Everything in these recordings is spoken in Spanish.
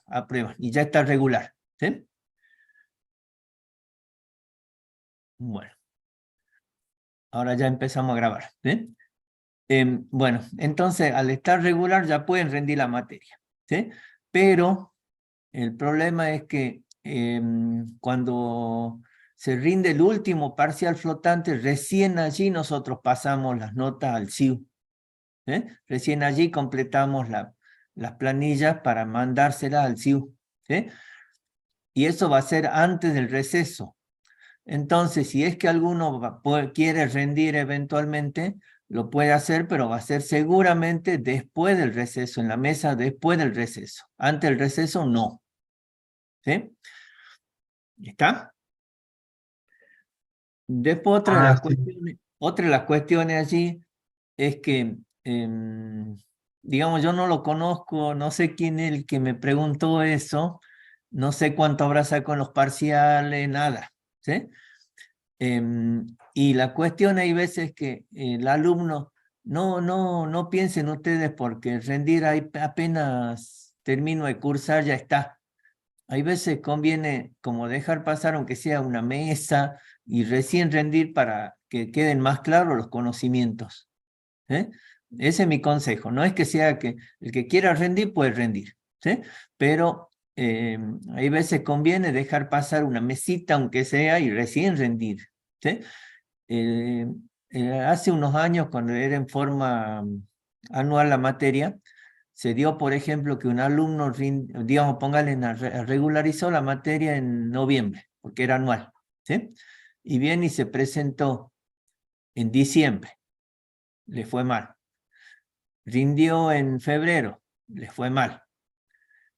aprueban y ya está regular. ¿Sí? Bueno, ahora ya empezamos a grabar. ¿Sí? Bueno, entonces al estar regular ya pueden rendir la materia. ¿Sí? Pero el problema es que cuando se rinde el último parcial flotante, recién allí nosotros pasamos las notas al CIU. Recién allí completamos las planillas para mandárselas al CIU. ¿Sí? Y eso va a ser antes del receso. Entonces, si es que alguno quiere rendir eventualmente, lo puede hacer, pero va a ser seguramente después del receso, en la mesa después del receso. Antes del receso, no. ¿Sí? ¿Está? Después Sí. otra de las cuestiones allí es que, digamos, yo no lo conozco, no sé quién es el que me preguntó eso, no sé cuánto habrá sacado en los parciales, nada. ¿Sí? Y la cuestión hay veces que el alumno, no piensen ustedes porque rendir ahí apenas termino de cursar ya está. Hay veces conviene como dejar pasar aunque sea una mesa y recién rendir para que queden más claros los conocimientos. ¿Sí? Ese es mi consejo. No es que sea que el que quiera rendir puede rendir. ¿Sí? Pero hay veces conviene dejar pasar una mesita aunque sea y recién rendir. ¿Sí? Eh, Hace unos años, cuando era en forma anual la materia, se dio, por ejemplo, que un alumno, digamos, póngale, regularizó la materia en noviembre, porque era anual, ¿sí? Y bien, y se presentó en diciembre, le fue mal. Rindió en febrero, le fue mal.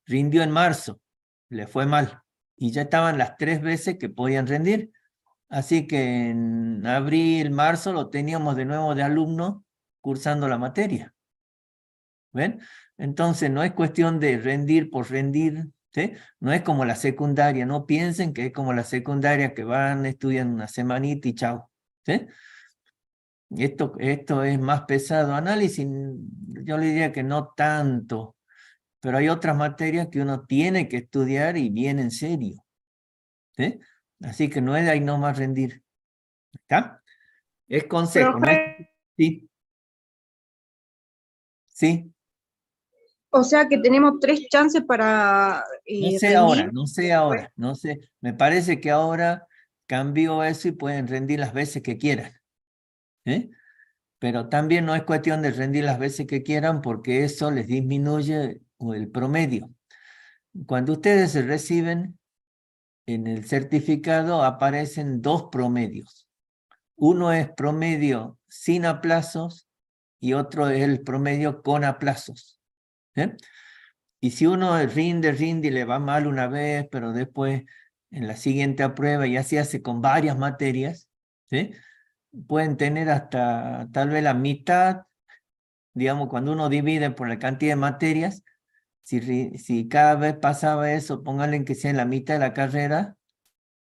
Rindió en marzo, le fue mal. Y ya estaban las 3 veces que podían rendir. Así que en abril, marzo lo teníamos de nuevo de alumno cursando la materia. ¿Ven? Entonces no es cuestión de rendir por rendir, ¿sí? No es como la secundaria, no piensen que es como la secundaria que van, estudian una semanita y chao. ¿Sí? Esto es más pesado. Análisis, yo le diría que no tanto, pero hay otras materias que uno tiene que estudiar y bien en serio. ¿Sí? Así que no es de ahí nomás rendir. ¿Está? Es consejo, no es... Profe, Sí, sí. o sea que tenemos 3 chances para No sé ahora, rendir. no sé Después. ahora, no sé. Me parece que ahora cambió eso y pueden rendir las veces que quieran. ¿Eh? Pero también no es cuestión de rendir las veces que quieran porque eso les disminuye el promedio. Cuando ustedes se reciben, en el certificado aparecen 2 promedios. Uno es promedio sin aplazos y otro es el promedio con aplazos. ¿Eh? Y si uno rinde y le va mal una vez, pero después en la siguiente prueba y así hace con varias materias, ¿sí? Pueden tener hasta tal vez la mitad, digamos, cuando uno divide por la cantidad de materias, si cada vez pasaba eso, pónganle que sea en la mitad de la carrera,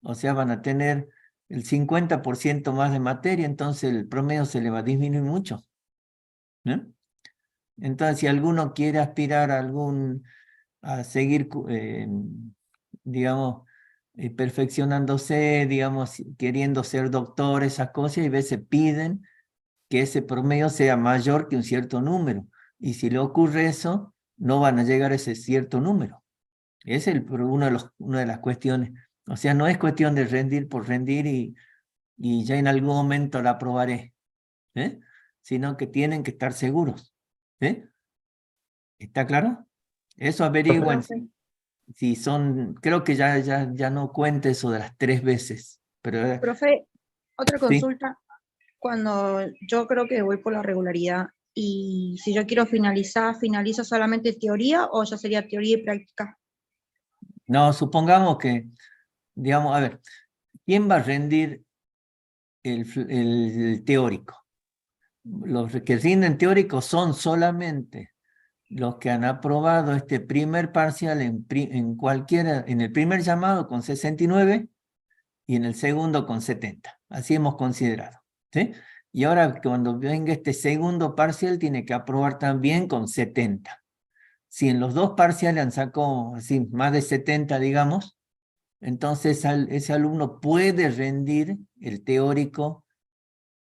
o sea, van a tener el 50% más de materia, entonces el promedio se le va a disminuir mucho. ¿No? Entonces, si alguno quiere aspirar a seguir, digamos, perfeccionándose, digamos, queriendo ser doctor, esas cosas, y a veces piden que ese promedio sea mayor que un cierto número. Y si le ocurre eso, no van a llegar a ese cierto número. Es una de las cuestiones. O sea, no es cuestión de rendir por rendir y ya en algún momento la aprobaré, ¿eh? Sino que tienen que estar seguros. ¿Eh? ¿Está claro? Eso averigüen Profe, si son, creo que ya no cuenta eso de las 3 veces, pero profe, otra sí. consulta. Cuando yo creo que voy por la regularidad y si yo quiero finalizar, ¿finalizo solamente teoría o ya sería teoría y práctica? No, supongamos que, digamos, a ver, ¿quién va a rendir el teórico? Los que rinden teórico son solamente los que han aprobado este primer parcial en el primer llamado con 69 y en el segundo con 70. Así hemos considerado. ¿Sí? Y ahora cuando venga este segundo parcial tiene que aprobar también con 70. Si en los dos parciales han sacado así, más de 70, digamos, entonces ese alumno puede rendir el teórico,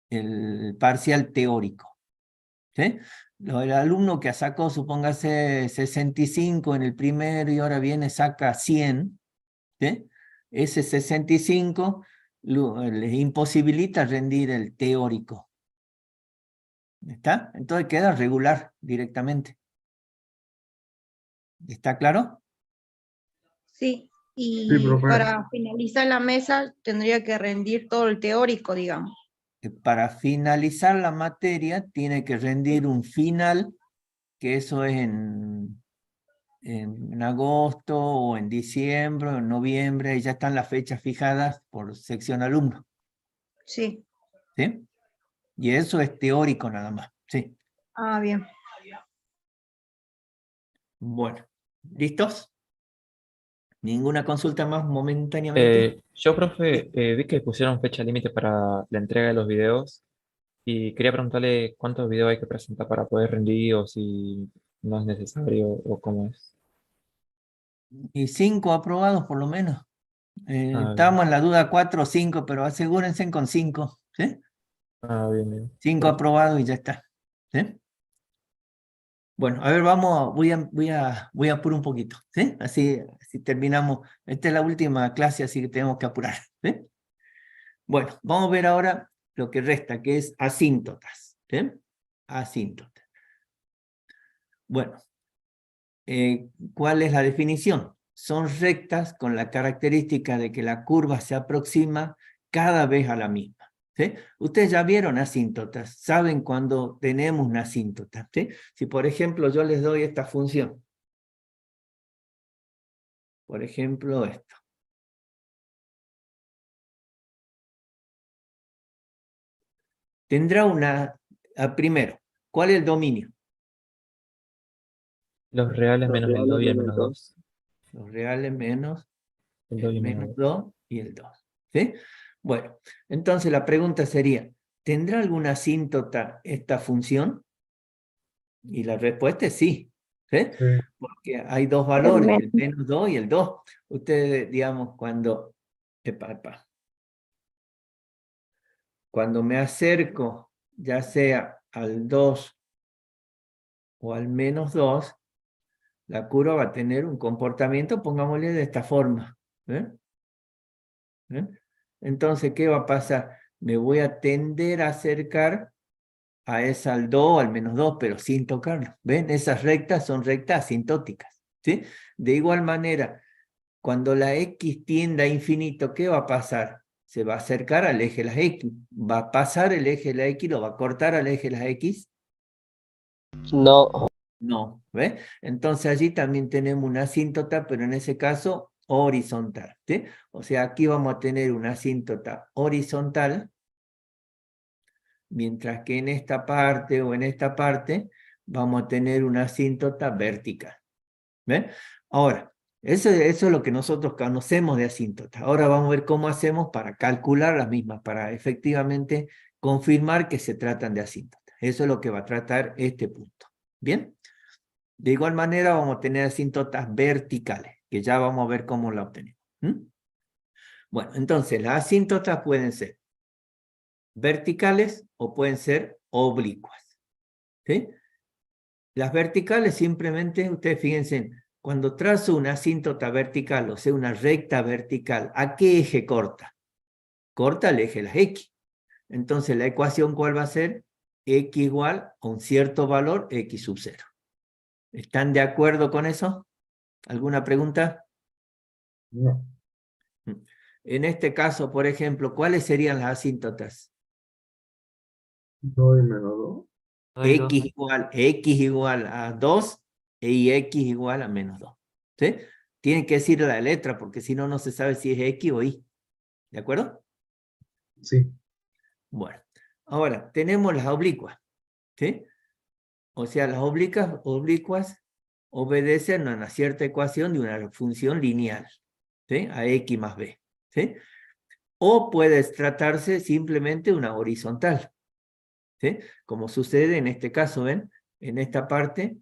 el parcial teórico. ¿Sí? El alumno que sacó, supóngase, 65 en el primero y ahora viene, saca 100, ¿sí? Ese 65 les imposibilita rendir el teórico. ¿Está? Entonces queda regular directamente. ¿Está claro? Sí, Sí, y profe. para finalizar la mesa tendría que rendir todo el teórico, digamos. Para finalizar la materia tiene que rendir un final, que eso es en agosto o en diciembre o en noviembre, ya están las fechas fijadas por sección alumno. Sí. ¿Sí? Y eso es teórico nada más. Sí. Ah, bien. Bueno, ¿listos? ¿Ninguna consulta más momentáneamente? Yo, profe, vi que pusieron fecha límite para la entrega de los videos y quería preguntarle cuántos videos hay que presentar para poder rendir o si no es necesario o cómo es. Y 5 aprobados por lo menos. Ah, bien. Estamos en la duda 4 o 5, pero asegúrense con 5. ¿Sí? Ah, bien, bien. 5 Perfecto. aprobados y ya está. ¿Sí? Bueno, a ver, vamos, voy a apurar un poquito, ¿sí? Así terminamos. Esta es la última clase, así que tenemos que apurar, ¿sí? Bueno, vamos a ver ahora lo que resta, que es asíntotas, ¿sí? Asíntotas. Bueno, ¿cuál es la definición? Son rectas con la característica de que la curva se aproxima cada vez a la misma. ¿Sí? Ustedes ya vieron asíntotas, saben cuando tenemos una asíntota. ¿Sí? Si por ejemplo yo les doy esta función, por ejemplo esto. Tendrá primero, ¿cuál es el dominio? Los reales menos el 2 y el menos 2. Los reales menos El 2 y el el menos menos 2. 2 y el 2. ¿Sí? Bueno, entonces la pregunta sería, ¿tendrá alguna asíntota esta función? Y la respuesta es sí. ¿Sí? Sí. Porque hay dos valores, el menos 2 y el 2. Ustedes, digamos, cuando me acerco, ya sea al 2 o al menos 2, la curva va a tener un comportamiento, pongámosle de esta forma. ¿Eh? ¿Eh? Entonces, ¿qué va a pasar? Me voy a tender a acercar a esa al 2 o al menos 2, pero sin tocarlo. ¿Ven? Esas rectas son rectas asintóticas. ¿Sí? De igual manera, cuando la x tiende a infinito, ¿qué va a pasar? Se va a acercar al eje de las x. ¿Va a pasar el eje de la x? ¿Lo va a cortar al eje de las x? No. No, ¿ves? Entonces allí también tenemos una asíntota, pero en ese caso horizontal, ¿sí? O sea, aquí vamos a tener una asíntota horizontal, mientras que en esta parte o en esta parte vamos a tener una asíntota vertical, ¿ves? Ahora, eso es lo que nosotros conocemos de asíntotas. Ahora vamos a ver cómo hacemos para calcular las mismas, para efectivamente confirmar que se tratan de asíntotas. Eso es lo que va a tratar este punto. ¿Bien? De igual manera vamos a tener asíntotas verticales, que ya vamos a ver cómo la obtenemos. Bueno, entonces las asíntotas pueden ser verticales o pueden ser oblicuas. ¿Sí? Las verticales simplemente, ustedes fíjense, cuando trazo una asíntota vertical, o sea, una recta vertical, ¿a qué eje corta? Corta el eje de las X. Entonces la ecuación, ¿cuál va a ser? X igual a un cierto valor, X sub 0. ¿Están de acuerdo con eso? ¿Alguna pregunta? No. En este caso, por ejemplo, ¿cuáles serían las asíntotas? 2 y menos 2. X igual a 2 y X igual a menos 2. ¿Sí? Tienen que decir la letra porque si no, no se sabe si es X o Y. ¿De acuerdo? Sí. Bueno, ahora tenemos las oblicuas. ¿Sí? O sea, las oblicuas obedecen a una cierta ecuación de una función lineal. ¿Sí? A X más B. ¿Sí? O puede tratarse simplemente una horizontal. ¿Sí? Como sucede en este caso, ¿ven? En esta parte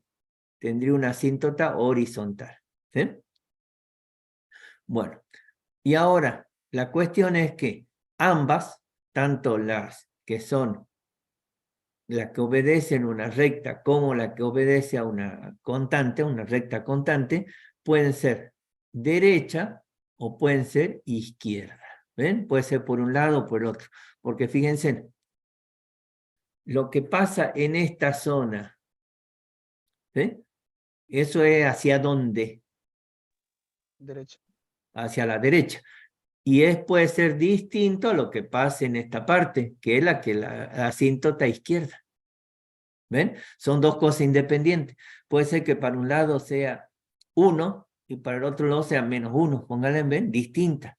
tendría una asíntota horizontal. ¿Sí? Bueno, y ahora la cuestión es que ambas, tanto las que son las que obedecen una recta como la que obedece a una constante, una recta constante, pueden ser derecha o pueden ser izquierda. ¿Ven? Puede ser por un lado o por el otro. Porque fíjense, lo que pasa en esta zona, ¿sí? Eso es hacia dónde, Derecha. hacia la derecha. Y puede ser distinto a lo que pasa en esta parte, que es la que la asíntota izquierda. ¿Ven? Son dos cosas independientes. Puede ser que para un lado sea 1 y para el otro lado sea -1. Pónganle, ¿ven? Distinta.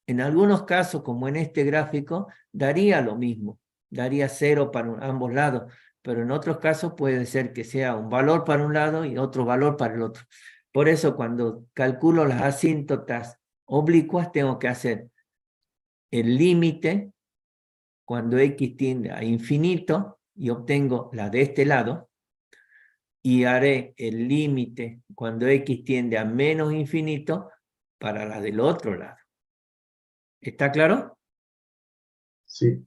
En algunos casos, como en este gráfico, daría lo mismo. Daría 0 para ambos lados. Pero en otros casos puede ser que sea un valor para un lado y otro valor para el otro. Por eso cuando calculo las asíntotas oblicuas tengo que hacer el límite cuando x tiende a infinito y obtengo la de este lado, y haré el límite cuando x tiende a menos infinito para la del otro lado. ¿Está claro? Sí.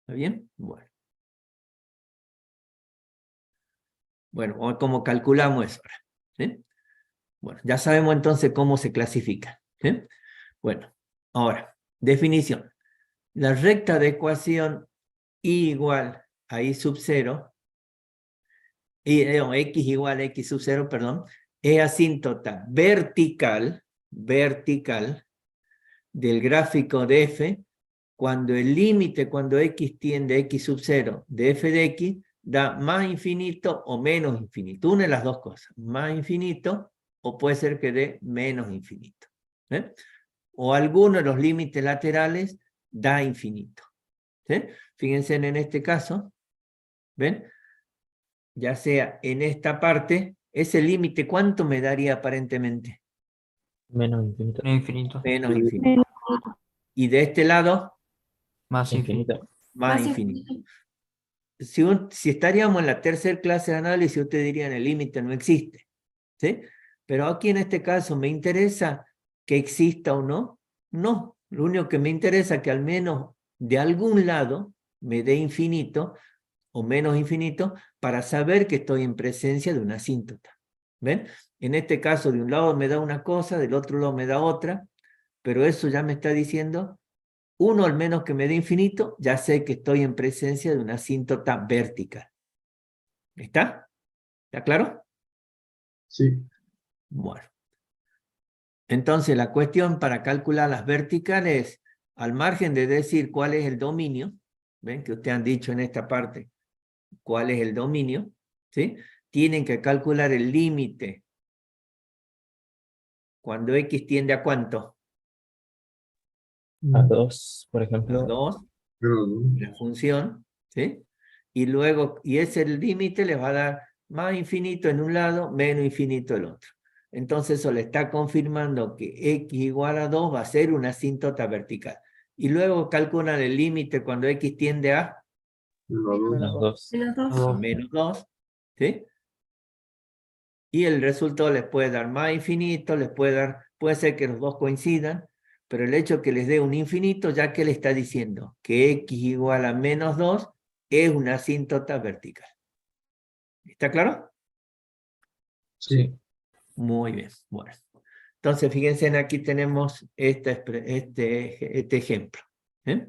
¿Está bien? Bueno. Bueno, ¿cómo calculamos eso ahora? ¿Sí? Bueno, ya sabemos entonces cómo se clasifica. ¿Sí? Bueno, ahora, definición. La recta de ecuación y igual a y sub 0, x igual a x sub 0, perdón, es asíntota vertical del gráfico de f cuando el límite, cuando x tiende a x sub 0 de f de x, da más infinito o menos infinito. Una de las dos cosas, más infinito o puede ser que dé menos infinito. ¿Eh? O alguno de los límites laterales da infinito. ¿Sí? Fíjense en este caso, ¿ven? Ya sea en esta parte, ese límite, ¿cuánto me daría aparentemente? Menos infinito. Infinito. Menos infinito. Y de este lado, Más infinito. Infinito. más infinito. Si estaríamos en la tercera clase de análisis, usted diría el límite no existe. ¿Sí? Pero aquí en este caso, ¿me interesa que exista o no? No. Lo único que me interesa es que al menos de algún lado me dé infinito o menos infinito para saber que estoy en presencia de una asíntota. ¿Ven? En este caso, de un lado me da una cosa, del otro lado me da otra, pero eso ya me está diciendo, uno al menos que me dé infinito, ya sé que estoy en presencia de una asíntota vertical. ¿Está? ¿Está claro? Sí. Bueno. Entonces, la cuestión para calcular las verticales, al margen de decir cuál es el dominio, ¿ven? Que ustedes han dicho en esta parte, cuál es el dominio, ¿sí? Tienen que calcular el límite cuando x tiende a ¿cuánto? A 2, por A ejemplo. 2, Pero no. la función, ¿sí? Y luego, y ese límite les va a dar más infinito en un lado, menos infinito el otro. Entonces eso le está confirmando que x igual a 2 va a ser una asíntota vertical. Y luego calculan el límite cuando x tiende a Menos 2. menos 2, ¿sí? Y el resultado les puede dar más infinito, les puede dar, puede ser que los dos coincidan, pero el hecho que les dé un infinito, ya que le está diciendo que x igual a menos 2 es una asíntota vertical. ¿Está claro? Sí. Muy bien, bueno. Entonces, fíjense, aquí tenemos este ejemplo. ¿Eh?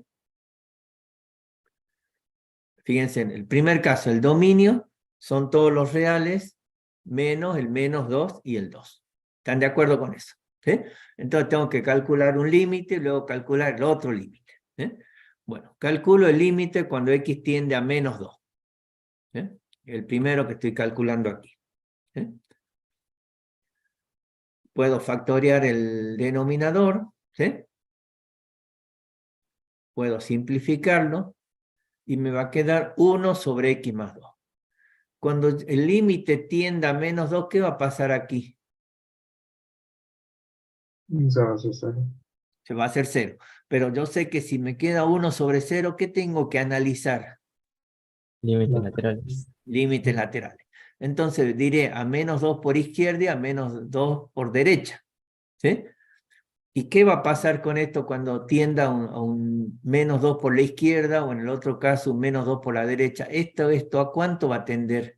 Fíjense, en el primer caso, el dominio son todos los reales menos el menos 2 y el 2. ¿Están de acuerdo con eso? ¿Sí? Entonces tengo que calcular un límite y luego calcular el otro límite. ¿Eh? Bueno, calculo el límite cuando x tiende a menos 2. ¿Eh? El primero que estoy calculando aquí. ¿Eh? Puedo factoriar el denominador, ¿sí? Puedo simplificarlo y me va a quedar 1 sobre x más 2. Cuando el límite tienda a menos 2, ¿qué va a pasar aquí? Se va a hacer cero. Se va a hacer 0. Pero yo sé que si me queda 1 sobre 0, ¿qué tengo que analizar? Límites laterales. Límites laterales. Entonces diré a menos 2 por izquierda y a menos 2 por derecha. ¿Sí? ¿Y qué va a pasar con esto cuando tienda a un menos 2 por la izquierda o en el otro caso un menos 2 por la derecha? ¿Esto a cuánto va a tender?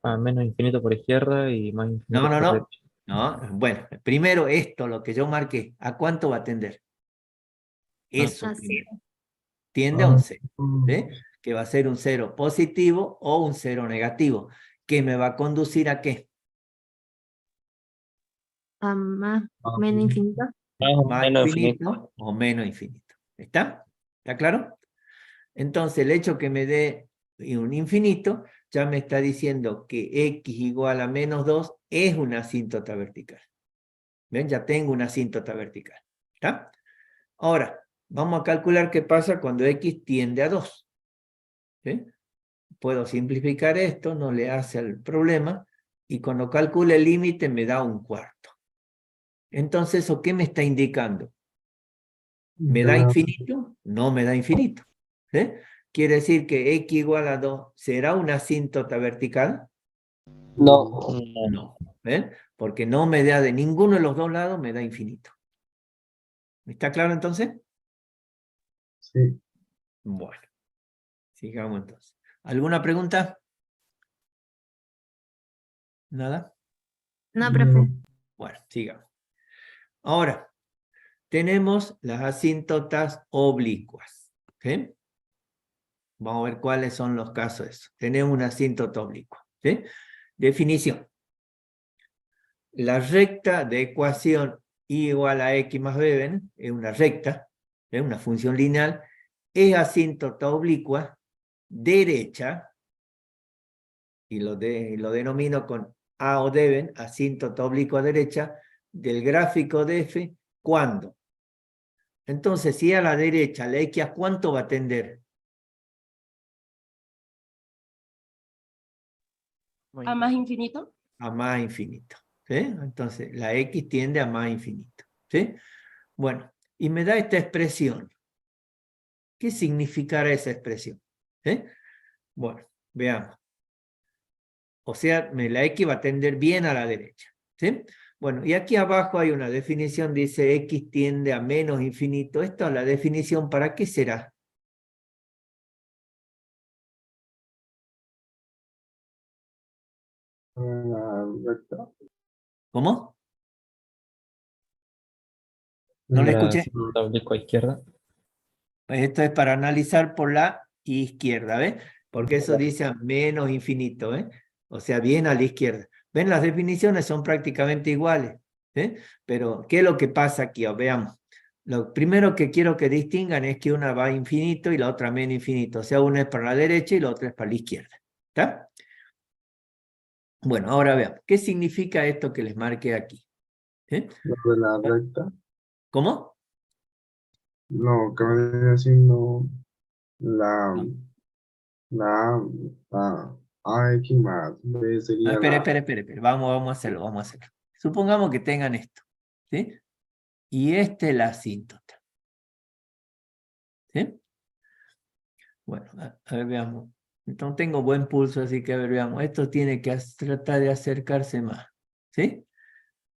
A menos infinito por izquierda y más infinito No, no, por no. derecha. No, bueno, primero esto, lo que yo marqué, ¿a cuánto va a tender? Eso primero. Tiende a un 0, ¿sí? Que va a ser un 0 positivo o un 0 negativo, que me va a conducir ¿a qué? A más, menos infinito. Más o Más menos infinito. infinito o menos infinito. ¿Está? ¿Está claro? Entonces el hecho que me dé un infinito ya me está diciendo que x igual a menos 2 es una asíntota vertical. ¿Ven? Ya tengo una asíntota vertical. ¿Está? Ahora, vamos a calcular qué pasa cuando x tiende a 2. ¿Sí? Puedo simplificar esto, no le hace al problema, y cuando calcule el límite me da un cuarto. Entonces, ¿eso qué me está indicando? ¿Me da infinito? No me da infinito. ¿Sí? Quiere decir que x igual a 2, ¿será una asíntota vertical? No. No. ¿Ven? Porque no me da de ninguno de los dos lados, me da infinito. ¿Está claro entonces? Sí. Bueno, sigamos entonces. ¿Alguna pregunta? ¿Nada? No, profe. Bueno, sigamos. Ahora, tenemos las asíntotas oblicuas. ¿Sí? Vamos a ver cuáles son los casos de eso. Tenemos una asíntota oblicua. ¿Sí? Definición. La recta de ecuación y igual a x más b, ¿ven? Es una recta, es una función lineal, es asíntota oblicua derecha, y lo denomino con A o D, ¿ven? Asíntota oblicua derecha del gráfico de f, ¿cuándo? Entonces, si a la derecha la x a cuánto va a tender? ¿A más infinito? A más infinito. ¿Sí? Entonces, la x tiende a más infinito. ¿Sí? Bueno, y me da esta expresión. ¿Qué significará esa expresión? ¿Sí? Bueno, veamos. O sea, la x va a tender bien a la derecha. ¿Sí? Bueno, y aquí abajo hay una definición, dice x tiende a menos infinito. Esta es la definición, ¿para qué será? Recta. ¿Cómo? No le La escuché. asíntota oblicua izquierda. Esto es para analizar por la izquierda, ¿ves? Porque eso dice a menos infinito, ¿eh? O sea, bien a la izquierda. ¿Ven? Las definiciones son prácticamente iguales, ¿eh? Pero, ¿qué es lo que pasa aquí? Veamos. Lo primero que quiero que distingan es que una va a infinito y la otra a menos infinito. O sea, una es para la derecha y la otra es para la izquierda. ¿Está? Bueno, ahora veamos. ¿Qué significa esto que les marqué aquí? ¿Eh? Lo de la recta. ¿Cómo? No, que me viene haciendo la, la AX más B sería Espera, la. espera, espera, espera. Vamos a hacerlo, vamos a hacerlo. Supongamos que tengan esto, ¿sí? Y esta es la asíntota. ¿Sí? Bueno, a ver, veamos. Entonces tengo buen pulso, así que a ver, veamos. Esto tiene que tratar de acercarse más. ¿Sí?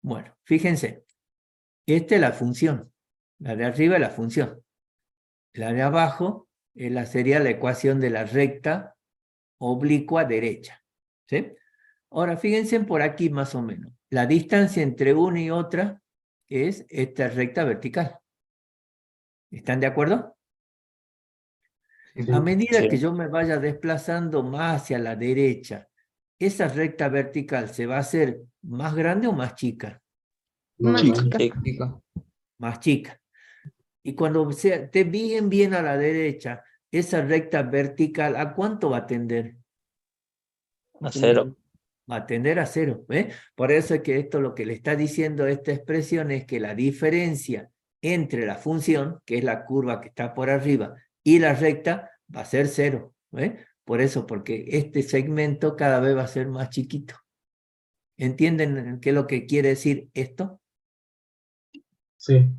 Bueno, fíjense. Esta es la función. La de arriba es la función. La de abajo sería la ecuación de la recta oblicua derecha. ¿Sí? Ahora, fíjense por aquí más o menos. La distancia entre una y otra es esta recta vertical. ¿Están de acuerdo? Sí. A medida Sí. que yo me vaya desplazando más hacia la derecha, ¿esa recta vertical se va a hacer más grande o más chica? Más No, chica. Chica. Más chica. Y cuando esté bien a la derecha, esa recta vertical, ¿a cuánto va a tender? A 0. Va a tender a 0. ¿Eh? Por eso es que esto lo que le está diciendo esta expresión es que la diferencia entre la función, que es la curva que está por arriba, y la recta va a ser 0. ¿Eh? Por eso, porque este segmento cada vez va a ser más chiquito. ¿Entienden qué es lo que quiere decir esto? Sí.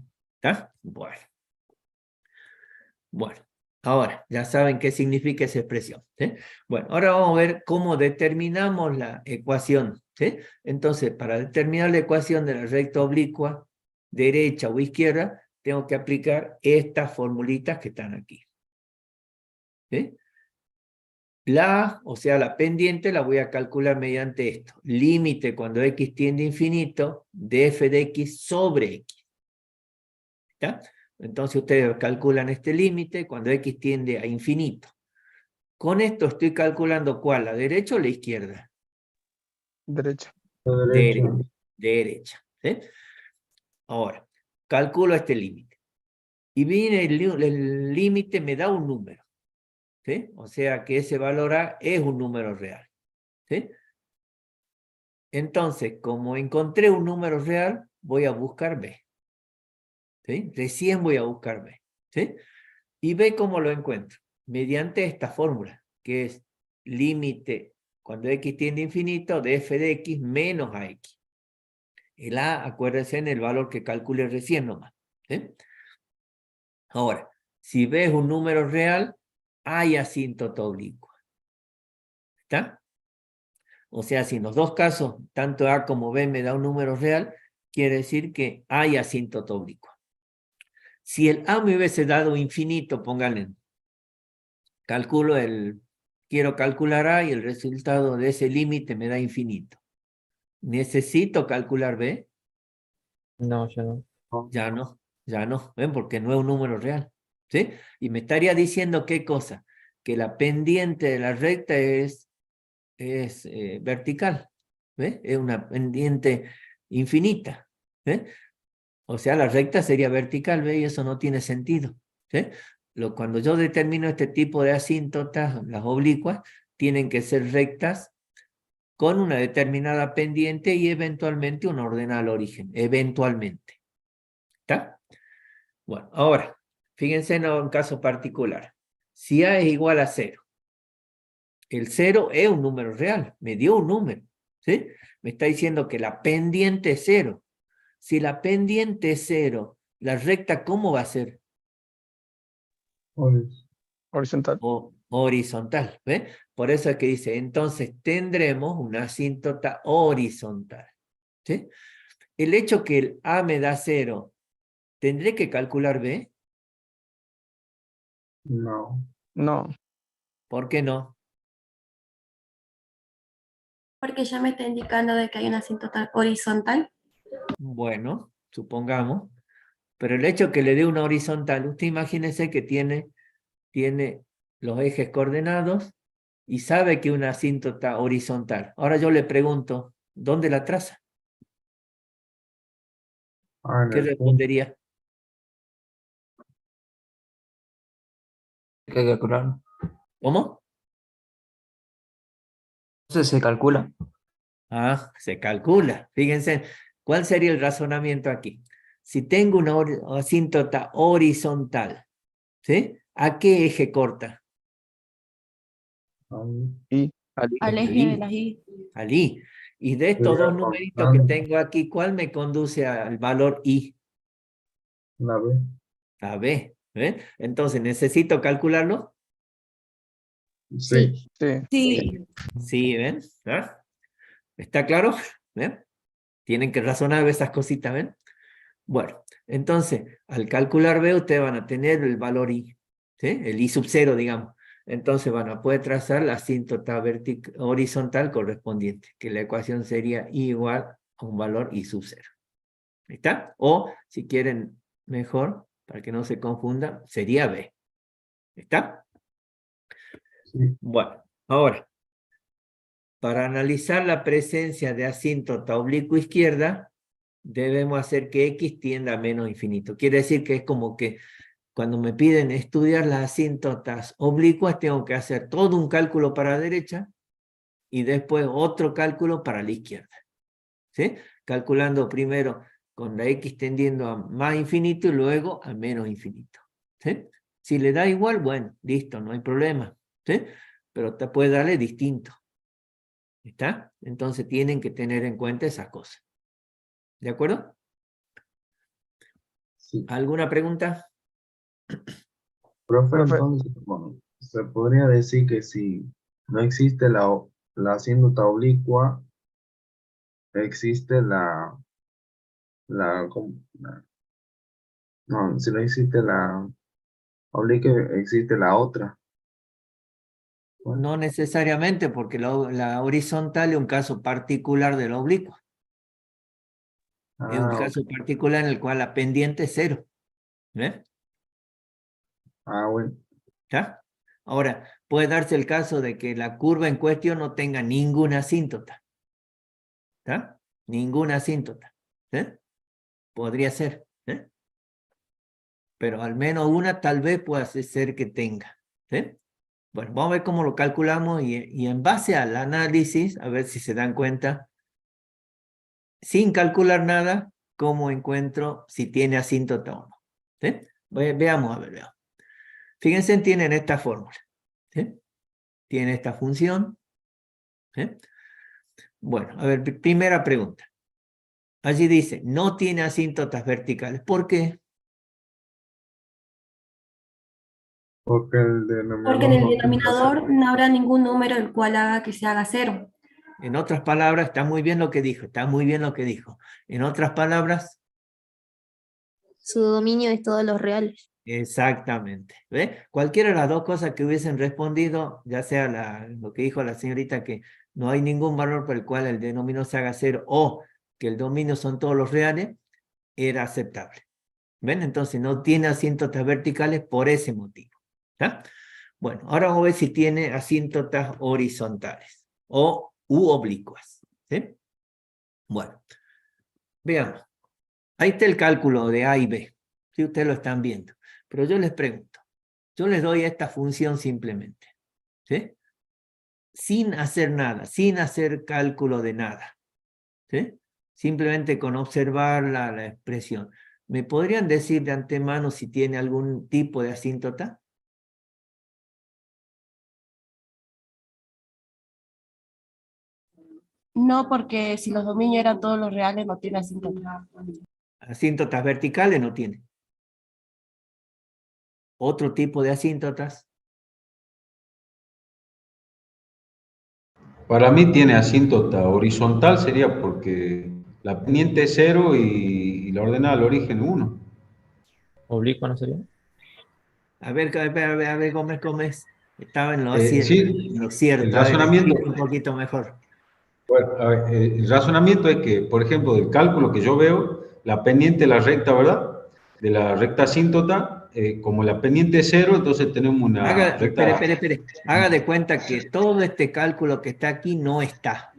¿Está? Bueno. Bueno, Ahora, ya saben qué significa esa expresión, ¿sí? Bueno, ahora vamos a ver cómo determinamos la ecuación, ¿sí? Entonces, para determinar la ecuación de la recta oblicua, derecha o izquierda, tengo que aplicar estas formulitas que están aquí. ¿Sí? O sea, la pendiente la voy a calcular mediante esto. Límite cuando x tiende a infinito de f de x sobre x. ¿Está? Entonces ustedes calculan este límite cuando x tiende a infinito. Con esto estoy calculando ¿cuál? ¿La derecha o la izquierda? Derecha. La derecha. Derecha. ¿Sí? Ahora, calculo este límite. Y viene el límite, me da un número. ¿Sí? O sea que ese valor A es un número real. ¿Sí? Entonces, como encontré un número real, voy a buscar B. ¿Sí? Recién voy a buscar B. ¿Sí? Y B cómo lo encuentro. Mediante esta fórmula, que es límite cuando x tiende a infinito de f de x menos ax. El A, acuérdense en el valor que calculé recién nomás. ¿Sí? Ahora, si B es un número real, hay asíntota oblicua. ¿Está? O sea, si en los dos casos, tanto A como B me da un número real, quiere decir que hay asíntota oblicua. Si el A me hubiese dado infinito, pónganle, quiero calcular A y el resultado de ese límite me da infinito. ¿Necesito calcular B? No, ya no. Ya no, ¿ven? Porque no es un número real, ¿sí? Y me estaría diciendo qué cosa, que la pendiente de la recta es vertical, ¿ves? Es una pendiente infinita, ¿ves? O sea, la recta sería vertical, ¿ves? Y eso no tiene sentido, ¿sí? Cuando yo determino este tipo de asíntotas, las oblicuas, tienen que ser rectas con una determinada pendiente y eventualmente una ordenada al origen, eventualmente. ¿Está? Bueno, ahora, fíjense en un caso particular. Si A es igual a 0, el 0 es un número real, me dio un número, ¿sí? Me está diciendo que la pendiente es 0. Si la pendiente es 0, la recta, ¿cómo va a ser? Horizontal. Horizontal, ¿ve? Por eso es que dice, entonces tendremos una asíntota horizontal, ¿sí? El hecho que el A me da 0, ¿tendré que calcular B? No. No. ¿Por qué no? Porque ya me está indicando de que hay una asíntota horizontal. Bueno, supongamos, pero el hecho que le dé una horizontal, usted imagínese que tiene los ejes coordenados y sabe que una asíntota horizontal. Ahora yo le pregunto, ¿dónde la traza? Ah, en ¿Qué el punto. respondería? Hay que calcular. ¿Cómo? Entonces se calcula. Ah, se calcula. Fíjense, ¿cuál sería el razonamiento aquí? Si tengo una asíntota horizontal, ¿sí? ¿A qué eje corta? Y Al eje de las I. Al I. Y de estos dos numeritos que tengo aquí, ¿cuál me conduce al valor I? La B. A B. ¿Eh? Entonces, ¿necesito calcularlo? Sí. Sí. Sí. Sí, ¿ven? ¿Ah? ¿Está claro? ¿Ven? Tienen que razonar esas cositas, ¿ven? Bueno, entonces, al calcular B, ustedes van a tener el valor I, ¿sí? El I sub 0, digamos. Entonces van a poder trazar la asíntota horizontal correspondiente, que la ecuación sería I igual a un valor I sub 0. ¿Está? O, si quieren mejor, para que no se confunda, sería B. ¿Está? Sí. Bueno, ahora, para analizar la presencia de asíntota oblicuo izquierda, debemos hacer que X tienda a menos infinito. Quiere decir que es como que cuando me piden estudiar las asíntotas oblicuas, tengo que hacer todo un cálculo para la derecha y después otro cálculo para la izquierda. ¿Sí? Calculando primero con la X tendiendo a más infinito y luego a menos infinito. ¿Sí? Si le da igual, bueno, listo, no hay problema. ¿Sí? Pero te puede darle distinto. ¿Está? Entonces tienen que tener en cuenta esas cosas. ¿De acuerdo? Sí. ¿Alguna pregunta? Profe, Profe. entonces, bueno, se podría decir que si no existe la asíntota oblicua, existe no, si no existe la oblicua, existe la otra. Bueno, No necesariamente, porque la horizontal es un caso particular de la oblicua. Es un ok. caso particular en el cual la pendiente es 0. ¿Ves? Bueno, ¿Está? Ahora, puede darse el caso de que la curva en cuestión no tenga ninguna asíntota. ¿Está? Ninguna asíntota. ¿Eh? Podría ser. ¿Eh? Pero al menos una tal vez pueda ser que tenga. ¿Sí? Bueno, vamos a ver cómo lo calculamos y en base al análisis, a ver si se dan cuenta, sin calcular nada, cómo encuentro si tiene asíntota o no. ¿Sí? Veamos, a ver, veamos. Fíjense, tienen esta fórmula. ¿Sí? Tiene esta función. ¿Sí? Bueno, a ver, primera pregunta. Allí dice, no tiene asíntotas verticales. ¿Por qué? porque el Porque en denominador el no tiene denominador no habrá ningún número el cual haga que se haga 0. En otras palabras, está muy bien lo que dijo, está muy bien lo que dijo. En otras palabras, Su dominio es todos los reales. exactamente. ¿Ve? Cualquiera de las dos cosas que hubiesen respondido, ya sea lo que dijo la señorita, que no hay ningún valor por el cual el denominador se haga 0 o que el dominio son todos los reales, era aceptable. ¿Ven? Entonces no tiene asíntotas verticales por ese motivo. ¿Está? Bueno, ahora vamos a ver si tiene asíntotas horizontales u oblicuas. ¿Sí? Bueno, veamos. Ahí está el cálculo de A y B. Si ustedes lo están viendo. Pero yo les pregunto. Yo les doy esta función simplemente. ¿Sí? Sin hacer nada, sin hacer cálculo de nada. ¿Sí? Simplemente con observar la expresión. ¿Me podrían decir de antemano si tiene algún tipo de asíntota? No, porque si los dominios eran todos los reales, no tiene asíntota. Asíntotas verticales no tiene. Otro tipo de asíntotas. Para mí tiene asíntota horizontal, sería porque la pendiente es 0 y la ordenada al origen 1. ¿Oblicua no sería? A ver, Gómez. Estaba en lo Sí, el cierto. A ver, razonamiento, explique un poquito mejor. bueno, a ver, el razonamiento es que, por ejemplo, del cálculo que yo veo, la pendiente de la recta, ¿verdad? De la recta asíntota, como la pendiente es 0, entonces tenemos una recta... Espere. Haga de cuenta que todo este cálculo que está aquí no está.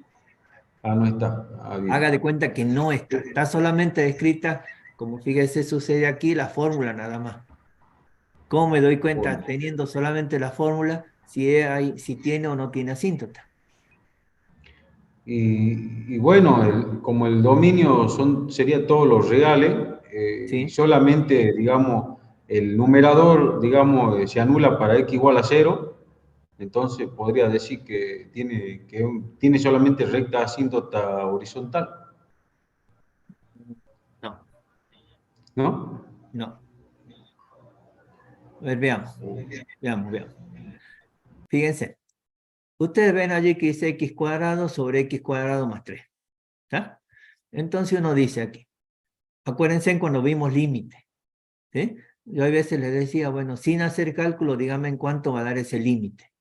Ah, no está. Ah, bien. Haga de cuenta que no está. Está solamente descrita, como fíjese, sucede aquí, la fórmula nada más. ¿Cómo me doy cuenta, Bueno. teniendo solamente la fórmula, si tiene o no tiene asíntota? Y bueno, como el dominio sería todos los reales, y ¿Sí? solamente, digamos, el numerador, digamos, se anula para x igual a 0, entonces podría decir que tiene solamente recta asíntota horizontal, No, ¿no? no. A ver, veamos. Fíjense. Ustedes ven allí que dice x cuadrado sobre x cuadrado más 3. ¿Está? Entonces uno dice aquí. Acuérdense cuando vimos límite. ¿Sí? Yo a veces les decía, bueno, sin hacer cálculo, díganme en cuánto va a dar ese límite.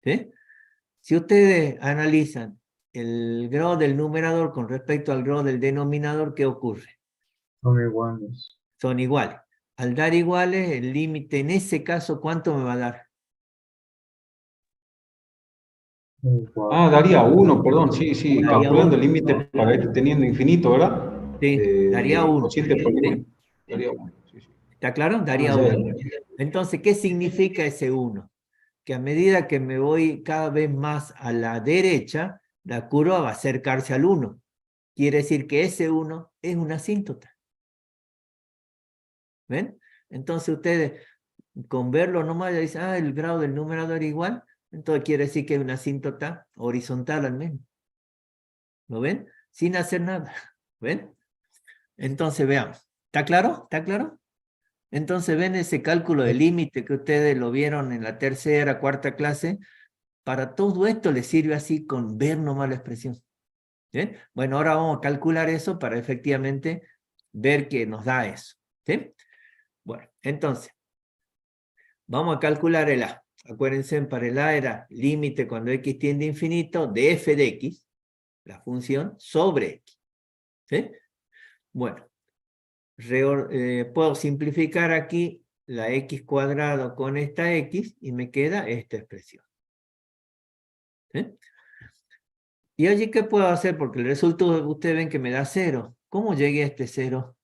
¿Sí? Si ustedes analizan el grado del numerador con respecto al grado del denominador, ¿qué ocurre? son iguales. Son iguales. Al dar iguales, el límite en ese caso, ¿cuánto me va a dar? Ah, daría 1, perdón, sí, Daría calculando 1. el límite para ir teniendo infinito, ¿verdad? Sí, daría 1. Cociente por ¿Sí? igual, daría 1. Sí. ¿Está claro? Ah, Daría ya, 1. Entonces, ¿qué significa ese 1? Que a medida que me voy cada vez más a la derecha, la curva va a acercarse al 1. Quiere decir que ese 1 es una asíntota. ¿Ven? Entonces ustedes, con verlo nomás, ya dicen, el grado del numerador es igual. Entonces quiere decir que es una asíntota horizontal al menos. ¿Lo ven? Sin hacer nada. ¿Ven? Entonces veamos. ¿Está claro? ¿Está claro? Entonces, ven ese cálculo de límite que ustedes lo vieron en la tercera, cuarta clase. Para todo esto les sirve así con ver nomás la expresión. ¿Sí? Bueno, ahora vamos a calcular eso para efectivamente ver que nos da eso. ¿Sí? Bueno, entonces, vamos a calcular el A. Acuérdense, para el A era límite cuando x tiende a infinito de f de x, la función, sobre x. ¿Sí? Bueno, puedo simplificar aquí la x cuadrado con esta x y me queda esta expresión. ¿Sí? Y allí, ¿qué puedo hacer? Porque el resultado, ustedes ven que me da 0. ¿Cómo llegué a este 0?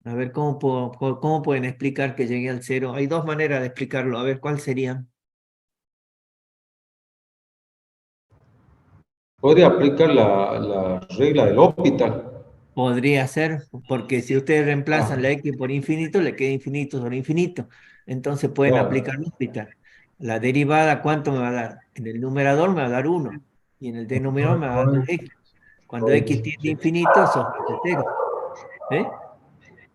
A ver, ¿cómo pueden explicar que llegué al 0? Hay dos maneras de explicarlo. A ver, ¿cuál serían? Podría aplicar la regla del hospital. Podría ser, porque si ustedes reemplazan Ah, la x por infinito, le queda infinito sobre infinito. Entonces pueden aplicar claro. L'Hopital. La derivada, ¿cuánto me va a dar? En el numerador me va a dar 1. Y en el denominador me va a dar 2x. Cuando x tiende a infinito, eso es 0. ¿Sí?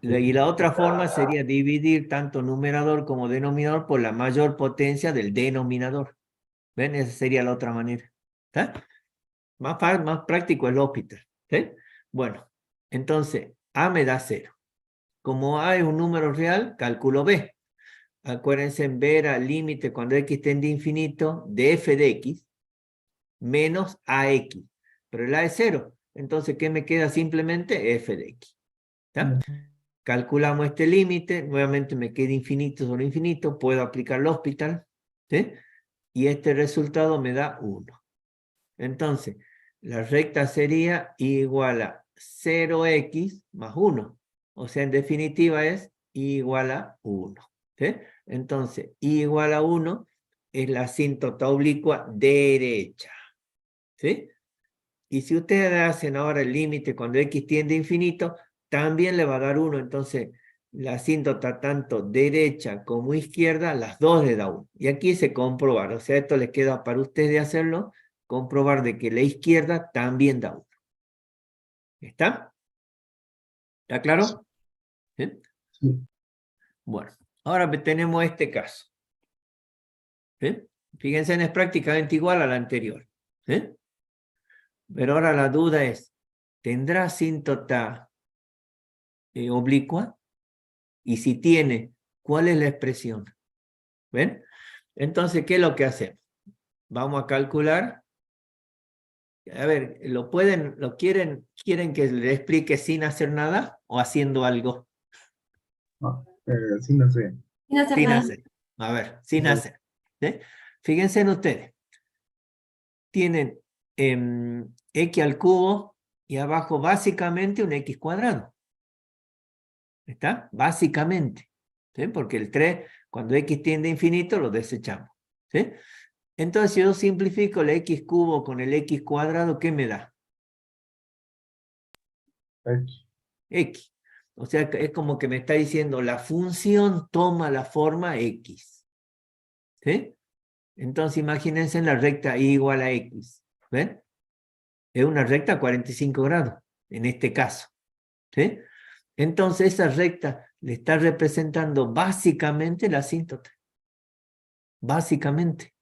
Y la otra forma sería dividir tanto numerador como denominador por la mayor potencia del denominador. ¿Ven? Esa sería la otra manera. ¿Está? Más práctico es L'Hopital. ¿Sí? Bueno, entonces A me da 0. Como A es un número real, calculo B. Acuérdense, en B era límite cuando x tiende a infinito de f de x menos ax. Pero el A es 0. Entonces, ¿qué me queda? Simplemente f de x. ¿Está? Calculamos este límite, nuevamente me queda infinito sobre infinito, puedo aplicar L'Hopital, ¿sí? Y este resultado me da 1. Entonces, la recta sería igual a 0x más 1. O sea, en definitiva es igual a 1. ¿Sí? Entonces, igual a 1 es la asíntota oblicua derecha. ¿Sí? Y si ustedes hacen ahora el límite cuando x tiende a infinito, también le va a dar 1. Entonces, la asíntota tanto derecha como izquierda, las dos le da 1. Y aquí se comprobar. O sea, esto les queda para ustedes hacerlo, comprobar de que la izquierda también da 1. ¿Está? ¿Está claro? ¿Sí? Sí. Bueno, ahora tenemos este caso. ¿Sí? Fíjense, es prácticamente igual a la anterior. ¿Sí? Pero ahora la duda es, ¿tendrá asíntota oblicua? Y si tiene, ¿cuál es la expresión? ¿Ven? Entonces, ¿qué es lo que hacemos? Vamos a calcular. A ver, ¿quieren que le explique sin hacer nada o haciendo algo? Sí, no sé. Sin hacer Sin nada. hacer. A ver, sin hacer. ¿Sí? Fíjense en ustedes. Tienen x al cubo y abajo básicamente un x cuadrado. ¿Está? Básicamente. ¿Sí? Porque el 3, cuando x tiende a infinito, lo desechamos. ¿Sí? Entonces, si yo simplifico el x cubo con el x cuadrado, ¿qué me da? X. O sea, es como que me está diciendo, la función toma la forma x. ¿Sí? Entonces, imagínense en la recta y igual a x. ¿Ven? Es una recta a 45 grados, en este caso. ¿Sí? Entonces, esa recta le está representando básicamente la asíntota. Básicamente.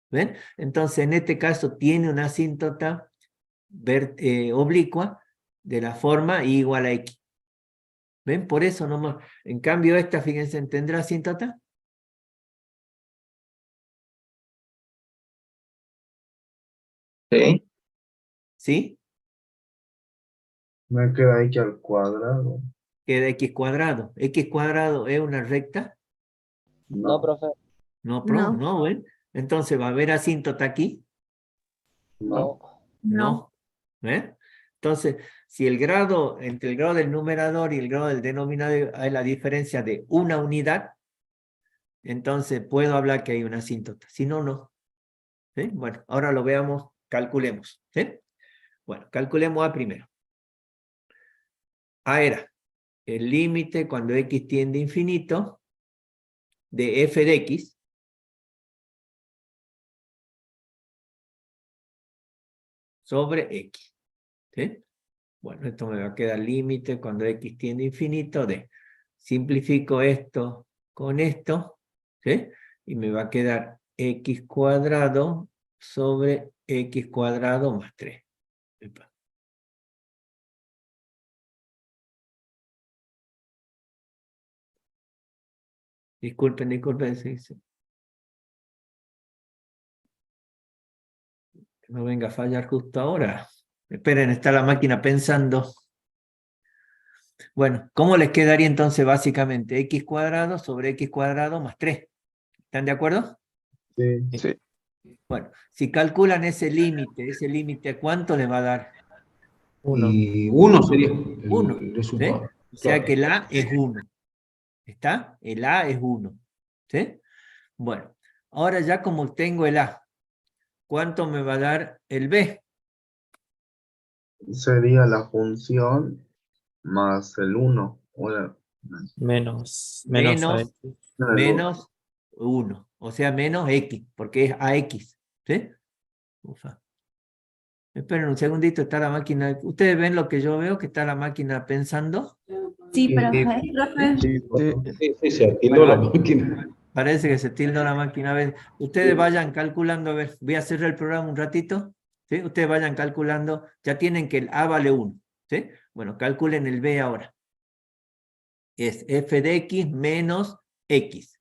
¿Ven? Entonces, en este caso, tiene una asíntota oblicua de la forma y igual a x. ¿Ven? Por eso nomás. En cambio, esta, fíjense, ¿tendrá asíntota? Sí. ¿Sí? Me queda x al cuadrado. Queda x cuadrado. ¿X cuadrado es una recta? No, profe. No, No. no, ¿ven? Entonces, ¿va a haber asíntota aquí? No. No. ¿Ven? Entonces, si entre el grado del numerador y el grado del denominador hay la diferencia de una unidad, entonces puedo hablar que hay una asíntota. Si no, no. ¿Sí? Bueno, ahora lo veamos, calculemos. ¿Sí? Bueno, calculemos A primero. A era el límite cuando x tiende a infinito de f de x sobre X. ¿Sí? Bueno, esto me va a quedar límite cuando X tiende a infinito de, simplifico esto con esto, ¿sí? Y me va a quedar X cuadrado sobre X cuadrado más 3. Epa. Disculpen, sí, sí. No venga a fallar justo ahora. Esperen, está la máquina pensando. Bueno, ¿cómo les quedaría entonces básicamente? X cuadrado sobre X cuadrado más 3. ¿Están de acuerdo? Sí. Sí. Bueno, si calculan ese límite, ¿cuánto le va a dar? 1. Y 1 sería 1. el ¿Sí? resultado. O sea Claro. que el A es 1. ¿Está? El A es 1. ¿Sí? Bueno, ahora ya como tengo el A, ¿cuánto me va a dar el B? Sería la función más el 1. Menos Menos, AX. menos 1. O sea, menos X, porque es AX. ¿Sí? Ufa. Esperen un segundito, está la máquina. ¿Ustedes ven lo que yo veo? Que está la máquina pensando. Sí, Sí. profe. Sí. Sí, se atildó Bueno, la máquina. parece que se tildó la máquina. A ver, ustedes vayan calculando, a ver, voy a cerrar el programa un ratito. ¿Sí? Ustedes vayan calculando, ya tienen que el A vale 1. ¿Sí? Bueno, calculen el B ahora. Es f de x menos x.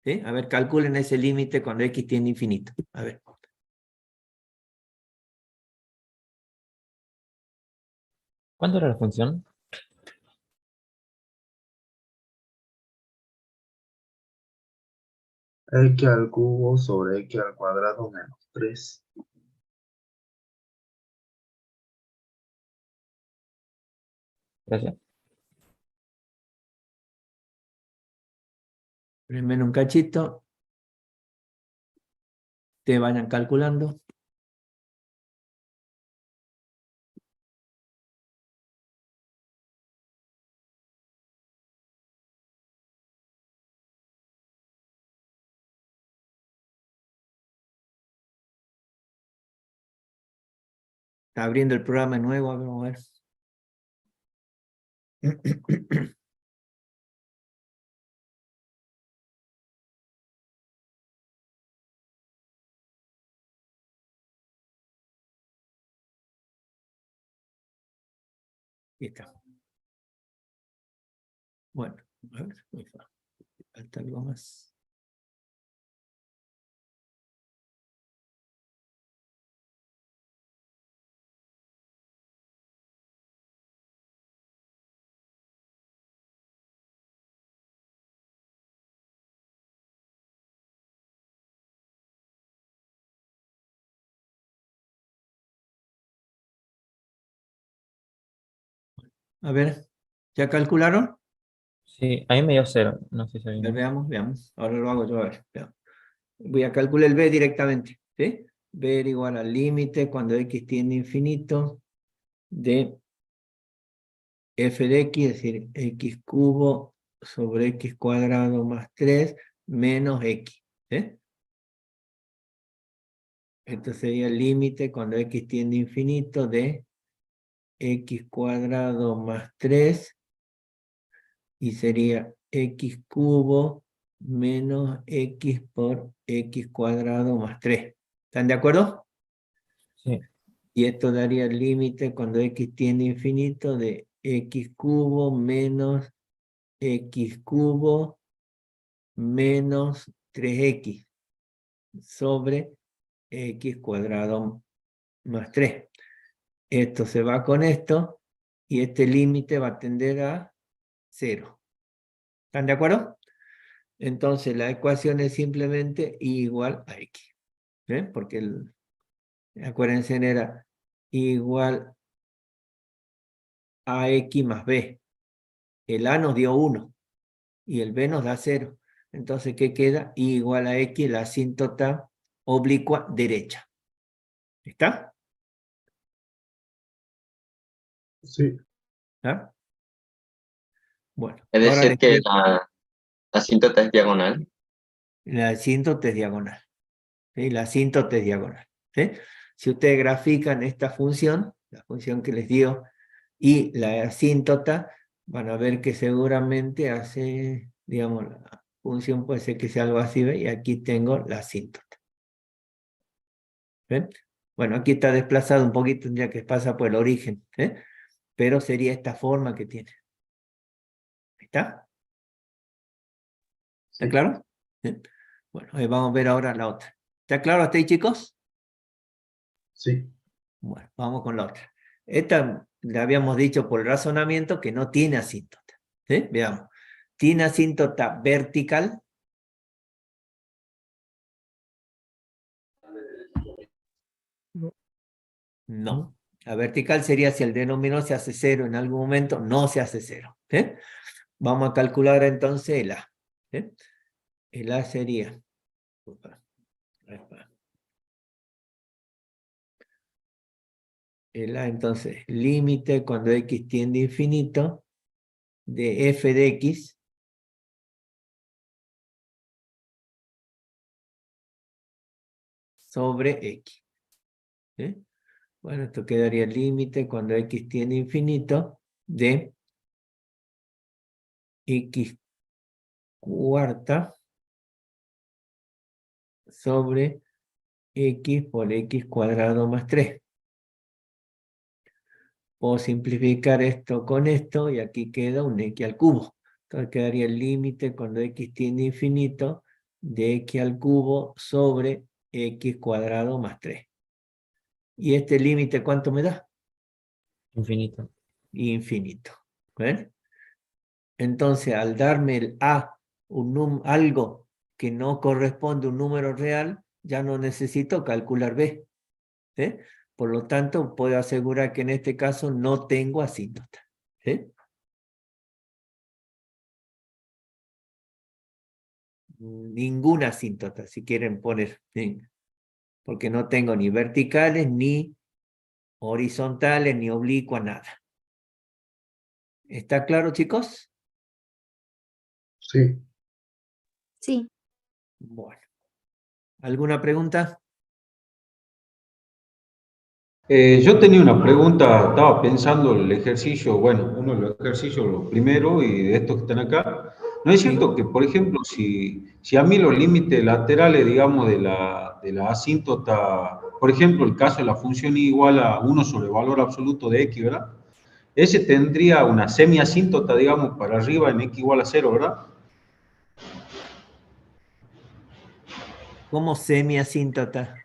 ¿Sí? A ver, calculen ese límite cuando x tiende a infinito. A ver. ¿Cuánto era la función? X al cubo sobre X al cuadrado menos 3. Gracias. Primero un cachito. Ustedes vayan calculando. Está abriendo el programa de nuevo, a ver, vamos a ver. Ahí está. Bueno, a ver, falta algo más. A ver, ¿ya calcularon? Sí, ahí me dio 0. No sé si A hay ver, más. veamos. Ahora lo hago yo, a ver. Veamos. Voy a calcular el B directamente. ¿Sí? B igual al límite cuando x tiende a infinito de f de x, es decir, x cubo sobre x cuadrado más 3 menos x. ¿Sí? Esto sería el límite cuando x tiende a infinito de x cuadrado más 3 y sería x cubo menos x por x cuadrado más 3. ¿Están de acuerdo? Sí. Y esto daría el límite cuando x tiende a infinito de x cubo menos x cubo menos 3x sobre x cuadrado más 3. Esto se va con esto y este límite va a tender a 0. ¿Están de acuerdo? Entonces la ecuación es simplemente y igual a x. ¿Sí? Porque acuérdense, era igual a x más b. El a nos dio 1 y el b nos da 0. Entonces, ¿qué queda? Y igual a x, la asíntota oblicua derecha. ¿Está? Sí. ¿Ah? Bueno, Es ahora decir, que la asíntota es diagonal. la asíntota es diagonal. ¿Sí? La asíntota es diagonal. ¿Sí? Si ustedes grafican esta función, la función que les dio, y la asíntota, van a ver que seguramente hace, digamos, la función puede ser que sea algo así, ¿ve? Y aquí tengo la asíntota. ¿Ven? Bueno, aquí está desplazado un poquito, ya que pasa por el origen, ¿eh? Pero sería esta forma que tiene. ¿Está? ¿Está Sí. claro? ¿Sí? Bueno, vamos a ver ahora la otra. ¿Está claro hasta ahí, chicos? Sí. Bueno, vamos con la otra. Esta le habíamos dicho por el razonamiento que no tiene asíntota. ¿Sí? Veamos. ¿Tiene asíntota vertical? No. No. La vertical sería si el denominador se hace cero en algún momento, no se hace cero. ¿Sí? Vamos a calcular entonces el A. ¿Sí? El A sería... El A entonces, límite cuando x tiende a infinito de f de x sobre x. ¿Sí? Bueno, esto quedaría el límite cuando x tiende a infinito de x cuarta sobre x por x cuadrado más 3. Puedo simplificar esto con esto y aquí queda un x al cubo. Entonces quedaría el límite cuando x tiende a infinito de x al cubo sobre x cuadrado más 3. ¿Y este límite cuánto me da? Infinito. Infinito. ¿Ven? Entonces, al darme el A, algo que no corresponde a un número real, ya no necesito calcular B. ¿Sí? Por lo tanto, puedo asegurar que en este caso no tengo asíntota. ¿Sí? Ninguna asíntota, si quieren poner. ¿Sí? Porque no tengo ni verticales, ni horizontales, ni oblicuas, nada. ¿Está claro, chicos? Sí. Sí. Bueno. ¿Alguna pregunta? Yo tenía una pregunta, estaba pensando el ejercicio, bueno, uno de los ejercicios, lo primero, y de estos que están acá. ¿No es cierto que, por ejemplo, si a mí los límites laterales, digamos, de la asíntota, por ejemplo, el caso de la función y igual a 1 sobre el valor absoluto de x, ¿verdad? Ese tendría una semiasíntota, digamos, para arriba en x igual a 0, ¿verdad? ¿Cómo semiasíntota?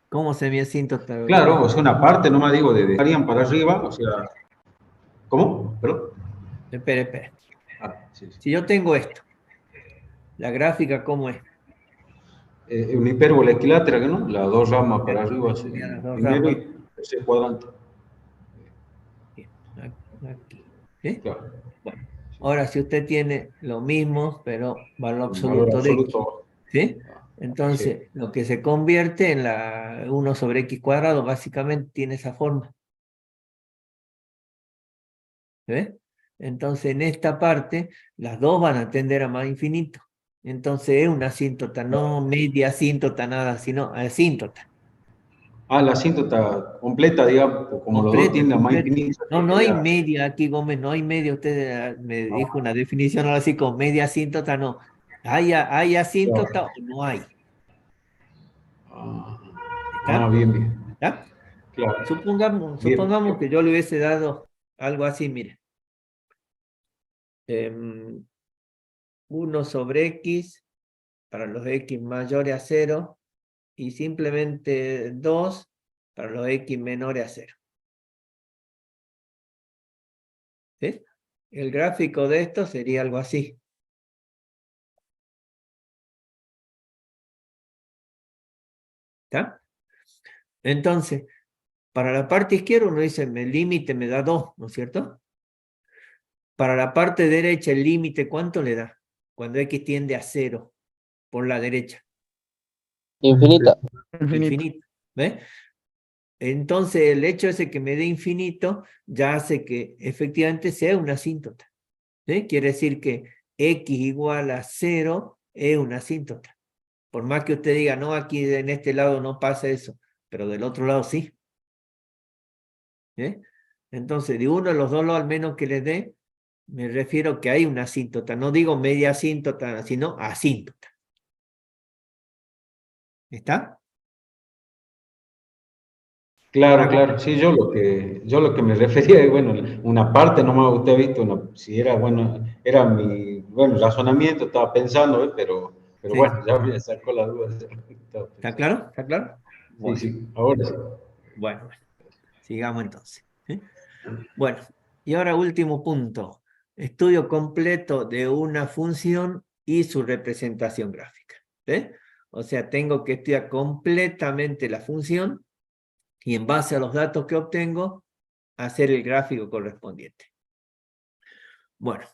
¿Cómo semiasíntota? Claro, o sea, una parte, no me digo, estarían para arriba, o sea, ¿cómo? ¿Perdón? Espera. Ah, sí, sí. Si yo tengo esto, la gráfica, ¿cómo es? Una hipérbola equilátera, ¿no? Las dos ramas para arriba, Tenía las dos primero ramas. y tercer cuadrante. Aquí. ¿Sí? Claro, Bueno, ahora si usted tiene lo mismo, pero valor un valor absoluto de x, absoluto. ¿sí? Sí, Entonces, lo que se convierte en la 1 sobre x cuadrado, básicamente tiene esa forma. ¿Ve? Entonces, en esta parte, las dos van a tender a más infinito. Entonces, es una asíntota, no media asíntota, nada, sino asíntota. la asíntota completa, digamos, como los dos Completa, tienden a más completa. infinito. No hay media aquí, Gómez, no hay media. Usted me dijo una definición ahora así con media asíntota, no. ¿Hay asíntota o no hay? ¿Está? Bien, bien. ¿Está? Claro, bien. Supongamos que yo le hubiese dado algo así, mire. 1 sobre x para los x mayores a 0 y simplemente 2 para los x menores a 0. ¿Sí? El gráfico de esto sería algo así. ¿Está? Entonces, para la parte izquierda uno dice, el límite me da 2, ¿no es cierto? Para la parte derecha, el límite, ¿cuánto le da? Cuando x tiende a 0 por la derecha. Infinita. Infinito. ¿Ves? Entonces, el hecho ese que me dé infinito ya hace que efectivamente sea una asíntota. ¿Sí? Quiere decir que x igual a 0 es una asíntota. Por más que usted diga, no, aquí en este lado no pasa eso, pero del otro lado sí. Entonces, de uno de los dos lados al menos que le dé, me refiero que hay una asíntota. No digo media asíntota, sino asíntota. ¿Está? Claro, claro. Sí, yo lo que me refería es, bueno, una parte nomás usted ha visto, si era, bueno, era mi, bueno, razonamiento, estaba pensando, pero Sí. bueno, ya me sacó la duda. ¿Está claro? ¿Está claro? Sí, Bueno, sí, ahora sí. bueno. Sigamos entonces. Bueno, y ahora último punto. Estudio completo de una función y su representación gráfica. O sea, tengo que estudiar completamente la función y en base a los datos que obtengo, hacer el gráfico correspondiente. Bueno,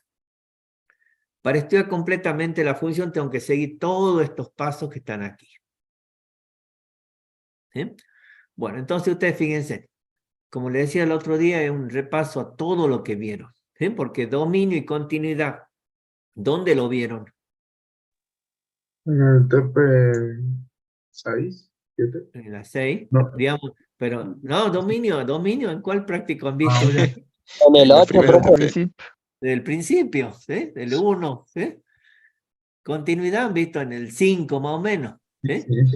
para estudiar completamente la función tengo que seguir todos estos pasos que están aquí. ¿Sí? Bueno, entonces ustedes fíjense, como les decía el otro día, es un repaso a todo lo que vieron. ¿Sí? Porque dominio y continuidad, ¿dónde lo vieron? En el TP 6, 7. En la 6, No. digamos, pero no, dominio, ¿en cuál práctico han visto? Ah, En el La 8, primera profe. principio. Desde el principio, ¿sí? Del 1, ¿sí? Continuidad han visto en el 5 más o menos, ¿sí? sí.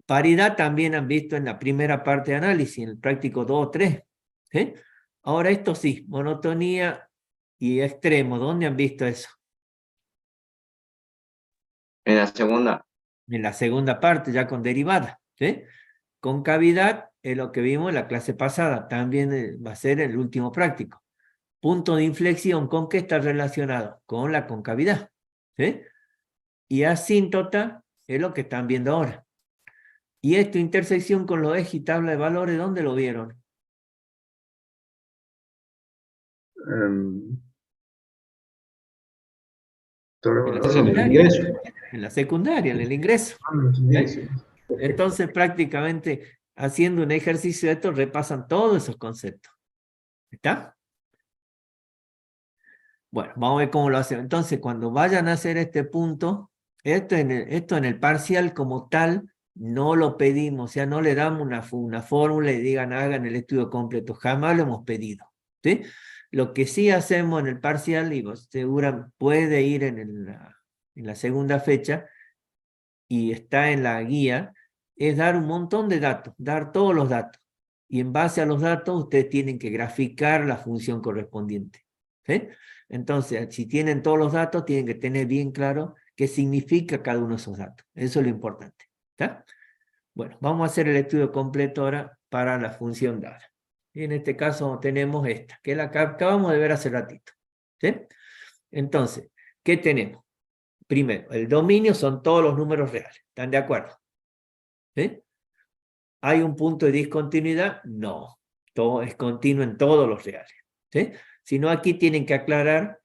Paridad también han visto en la primera parte de análisis, en el práctico 2 o 3, ¿sí? Ahora esto sí, monotonía y extremo, ¿dónde han visto eso? En la segunda. En la segunda parte, ya con derivada, ¿sí? Concavidad es lo que vimos en la clase pasada, también va a ser el último práctico. Punto de inflexión, ¿con qué está relacionado? Con la concavidad, ¿sí? Y asíntota es lo que están viendo ahora. Y esto, intersección con los ejes y tabla de valores, ¿dónde lo vieron? Este es en el ingreso. En la secundaria, en el ingreso. Sí. Entonces, prácticamente, haciendo un ejercicio de esto, repasan todos esos conceptos. ¿Está? Bueno, vamos a ver cómo lo hacemos. Entonces, cuando vayan a hacer este punto, esto en el parcial como tal, no lo pedimos, o sea, no le damos una fórmula y digan, hagan el estudio completo, jamás lo hemos pedido, ¿sí? Lo que sí hacemos en el parcial, y vos segura puede ir en la segunda fecha, y está en la guía, es dar un montón de datos, dar todos los datos. Y en base a los datos, ustedes tienen que graficar la función correspondiente, ¿sí? Entonces, si tienen todos los datos, tienen que tener bien claro qué significa cada uno de esos datos. Eso es lo importante, ¿está? Bueno, vamos a hacer el estudio completo ahora para la función dada. Y en este caso tenemos esta, que la que acabamos de ver hace ratito, ¿sí? Entonces, ¿qué tenemos? Primero, el dominio son todos los números reales. ¿Están de acuerdo? ¿Sí? ¿Hay un punto de discontinuidad? No. Todo es continuo en todos los reales. ¿Sí? Si no, aquí tienen que aclarar,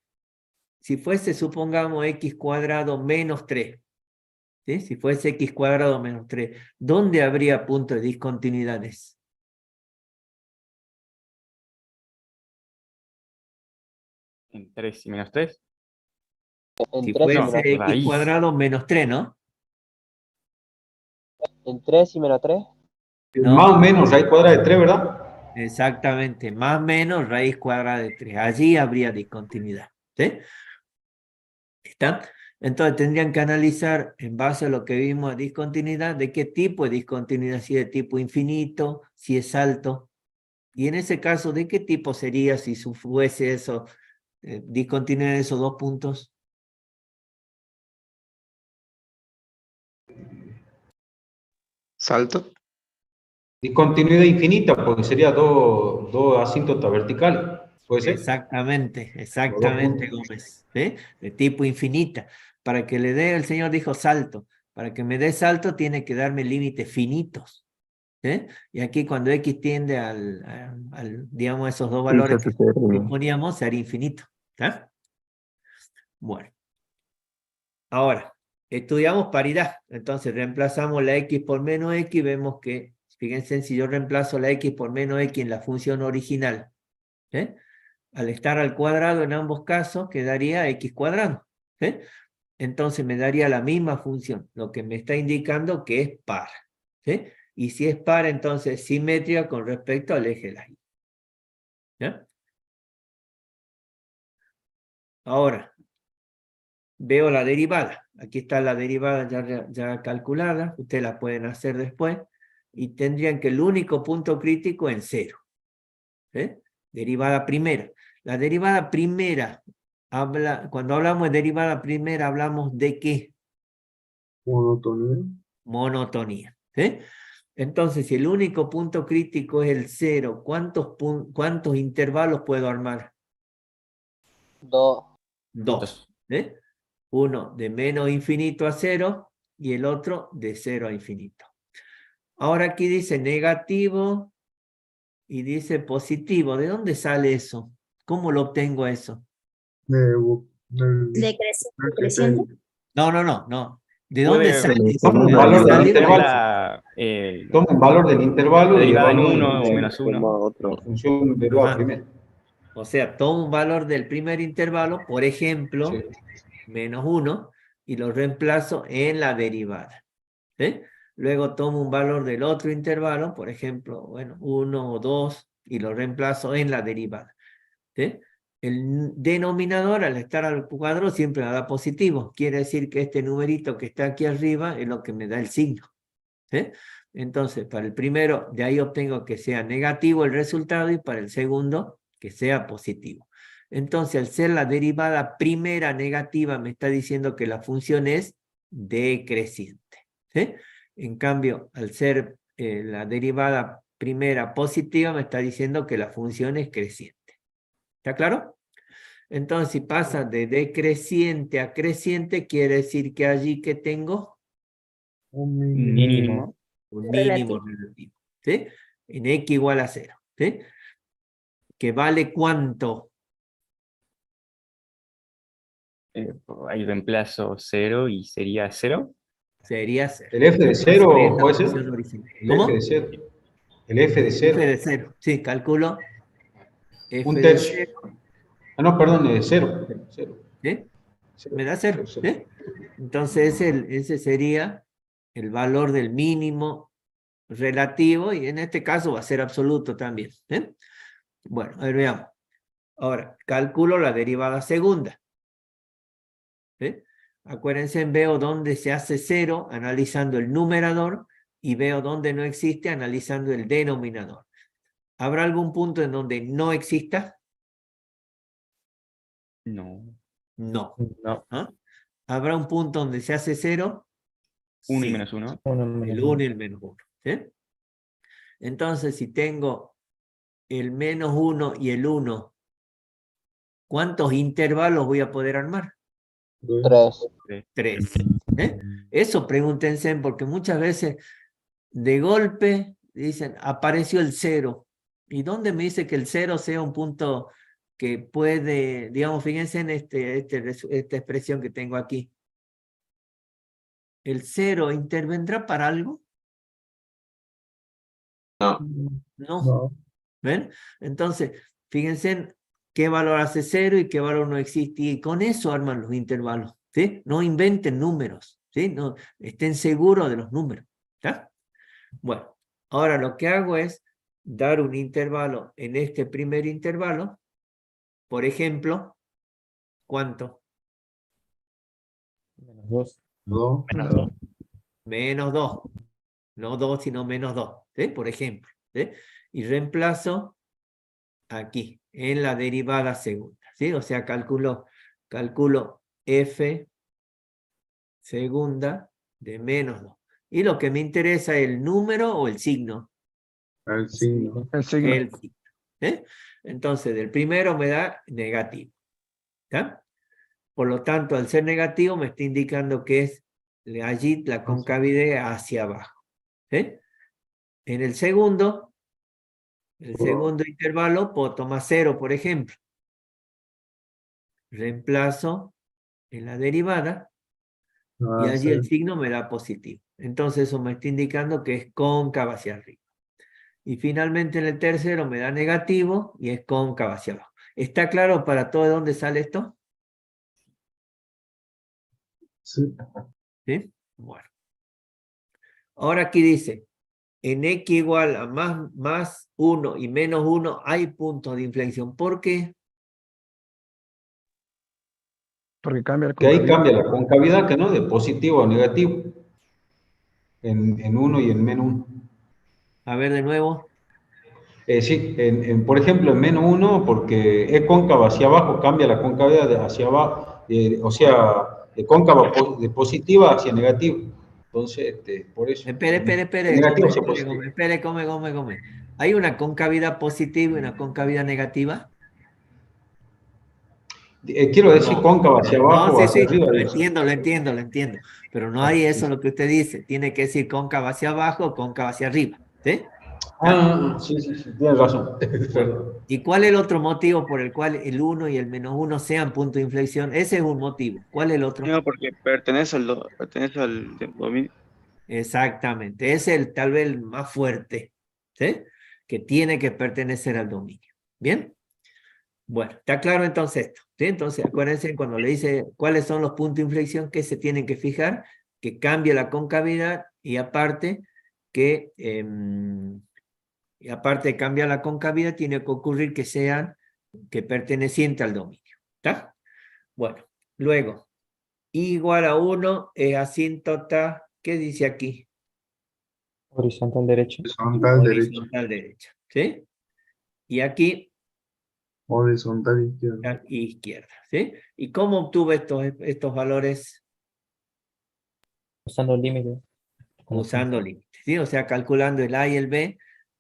si fuese, supongamos, x cuadrado menos 3. ¿Sí? Si fuese x cuadrado menos 3, ¿dónde habría punto de discontinuidades? En 3 y menos 3. En Si 3 y fuese menos, x raíz. cuadrado menos 3, ¿no? en 3 y menos 3. ¿No? Más o menos, raíz cuadrada de 3, ¿verdad? Exactamente, más o menos raíz cuadrada de 3. Allí habría discontinuidad. ¿Sí? ¿Está? Entonces tendrían que analizar en base a lo que vimos de discontinuidad, de qué tipo de discontinuidad, si es de tipo infinito, si es alto. Y en ese caso, ¿de qué tipo sería si fuese eso, discontinuidad de esos dos puntos? Salto. Discontinuidad infinita, porque sería dos asíntotas verticales. ¿Puede ser? Exactamente, Los dos exactamente, puntos. Gómez. ¿Sí? De tipo infinita. Para que le dé, el Señor dijo salto. Para que me dé salto, tiene que darme límites finitos. ¿Sí? Y aquí cuando x tiende digamos, esos dos valores que proponíamos, se haría infinito. ¿Está? Bueno. Ahora, estudiamos paridad. Entonces, reemplazamos la x por menos x y vemos que, fíjense, si yo reemplazo la x por menos x en la función original, al estar al cuadrado en ambos casos, quedaría x cuadrado. entonces me daría la misma función, lo que me está indicando que es par. ¿Sí? Y si es par, entonces es simétrica con respecto al eje de la Y. ¿Ya? Ahora, veo la derivada. Aquí está la derivada ya calculada. Ustedes la pueden hacer después. Y tendrían que el único punto crítico en 0. ¿Sí? Derivada primera. La derivada primera, cuando hablamos de derivada primera, hablamos de ¿qué? Monotonía. Monotonía. ¿Sí? Entonces, si el único punto crítico es el 0, ¿cuántos intervalos puedo armar? 2. 2. ¿Eh? Uno de menos infinito a 0 y el otro de 0 a infinito. Ahora aquí dice negativo y dice positivo. ¿De dónde sale eso? ¿Cómo lo obtengo eso? Decreciente, creciente. No. ¿De Puede- dónde sale eso? Toma un ¿De valor dónde del sale? intervalo. Toma un valor del intervalo y derivada en evalúa 1 o en menos función 1. la función derivada Ajá. primera. O sea, tomo un valor del primer intervalo, por ejemplo, Sí. menos 1, y lo reemplazo en la derivada. ¿Sí? Luego tomo un valor del otro intervalo, por ejemplo, bueno, 1 o 2, y lo reemplazo en la derivada. ¿Sí? El denominador, al estar al cuadrado, siempre me da positivo. Quiere decir que este numerito que está aquí arriba es lo que me da el signo. ¿Sí? Entonces, para el primero, de ahí obtengo que sea negativo el resultado, y para el segundo, que sea positivo. Entonces, al ser la derivada primera negativa, me está diciendo que la función es decreciente. ¿Sí? En cambio, al ser la derivada primera positiva, me está diciendo que la función es creciente. ¿Está claro? Entonces, si pasa de decreciente a creciente, quiere decir que allí que tengo Un Mínimo. un mínimo relativo. ¿Sí? En x igual a 0. ¿Sí? ¿Que vale cuánto? Ahí reemplazo 0 y sería 0. Sería 0. El f de Esa 0 es la puede ser. función original. El ¿Cómo? f de 0. El f de 0. F de 0. Sí, calculo f Un de tercio. 0. Ah, no, perdón, 0. 0. ¿Sí? Me da 0. ¿Sí? Entonces ese sería el valor del mínimo relativo, y en este caso va a ser absoluto también. ¿Sí? Bueno, a ver, veamos. Ahora, calculo la derivada segunda. ¿Sí? Acuérdense, veo dónde se hace 0 analizando el numerador, y veo dónde no existe analizando el denominador. ¿Habrá algún punto en donde no exista? No. No. No. ¿Ah? ¿Habrá un punto donde se hace 0? 1 y Sí. menos 1. El 1 y el menos 1. ¿Sí? Entonces, si tengo el menos 1 y el 1, ¿cuántos intervalos voy a poder armar? 3. 3. ¿Eh? Eso pregúntense, porque muchas veces de golpe dicen, apareció el 0. ¿Y dónde me dice que el 0 sea un punto que puede, digamos, fíjense en esta expresión que tengo aquí? ¿El 0 intervendrá para algo? No. No. ¿Ven? Entonces, fíjense en qué valor hace 0 y qué valor no existe, y con eso arman los intervalos. ¿Sí? No inventen números. ¿Sí? No, estén seguros de los números. ¿Está? Bueno, ahora lo que hago es dar un intervalo en este primer intervalo. Por ejemplo, ¿cuánto? Menos 2. 2. Menos 2. Menos 2. No 2, sino menos 2. ¿Sí? Por ejemplo. ¿Sí? Y reemplazo aquí, en la derivada segunda. ¿Sí? O sea, calculo f segunda de menos 2. Y lo que me interesa es el número o el signo. El signo. El signo. ¿Eh? Entonces, del primero me da negativo. ¿Está? Por lo tanto, al ser negativo me está indicando que es allí la concavidad hacia abajo. ¿Sí? En el segundo intervalo puedo tomar 0, por ejemplo. Reemplazo en la derivada y allí el signo me da positivo. Entonces eso me está indicando que es cóncava hacia arriba. Y finalmente en el tercero me da negativo y es cóncava hacia abajo. ¿Está claro para todo de dónde sale esto? Sí. ¿Sí? Bueno. Ahora aquí dice, en X igual a más 1 y menos 1 hay puntos de inflexión. ¿Por qué? Porque cambia la Que ahí concavidad. cambia la concavidad, que no, de positivo a negativo, en 1 y en menos 1. A ver de nuevo. Sí, por ejemplo, en menos 1, porque es cóncava hacia abajo, cambia la concavidad hacia abajo, o sea, de cóncava de positiva hacia negativa. Entonces, por eso. Espere, De negativo hacia positivo. come. ¿Hay una concavidad positiva y una concavidad negativa? Quiero decir No. cóncava hacia abajo No, o sí, hacia sí, arriba. lo entiendo. Pero no hay eso lo que usted dice. Tiene que decir cóncava hacia abajo o cóncava hacia arriba. ¿Sí? ¿Ah? Sí, tienes razón. Bueno, ¿y cuál es el otro motivo por el cual el 1 y el menos 1 sean punto de inflexión? Ese es un motivo. ¿Cuál es el otro? No, porque pertenece al dominio. Exactamente. Es el tal vez el más fuerte, ¿sí? Que tiene que pertenecer al dominio. ¿Bien? Bueno, ¿está claro entonces esto? ¿Sí? Entonces, acuérdense cuando le dice cuáles son los puntos de inflexión que se tienen que fijar, que cambie la concavidad y aparte de cambiar la concavidad, tiene que ocurrir que sean pertenecientes al dominio. ¿Está? Bueno, luego, I igual a 1 es asíntota, ¿qué dice aquí? Horizontal derecho. Horizontal derecha. Horizontal derecha. ¿Sí? Y aquí, Horizontal izquierda. izquierda. ¿Sí? ¿Y cómo obtuve estos valores? Usando límites. Usando límites. ¿Sí? O sea, calculando el A y el B,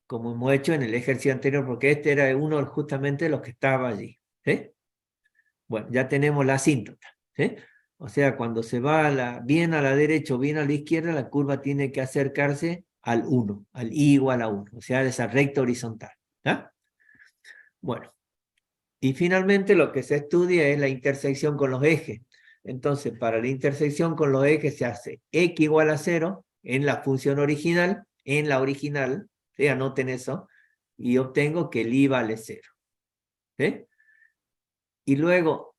como hemos hecho en el ejercicio anterior, porque este era uno justamente de los que estaba allí. ¿Sí? Bueno, ya tenemos la asíntota. ¿Sí? O sea, cuando se va bien a la derecha o bien a la izquierda, la curva tiene que acercarse al 1, al I igual a 1, o sea, a esa recta horizontal. ¿Ah? Bueno, y finalmente lo que se estudia es la intersección con los ejes. Entonces, para la intersección con los ejes se hace X igual a 0 en la función original, ¿sí? Anoten eso, y obtengo que el I vale 0. ¿Sí? Y luego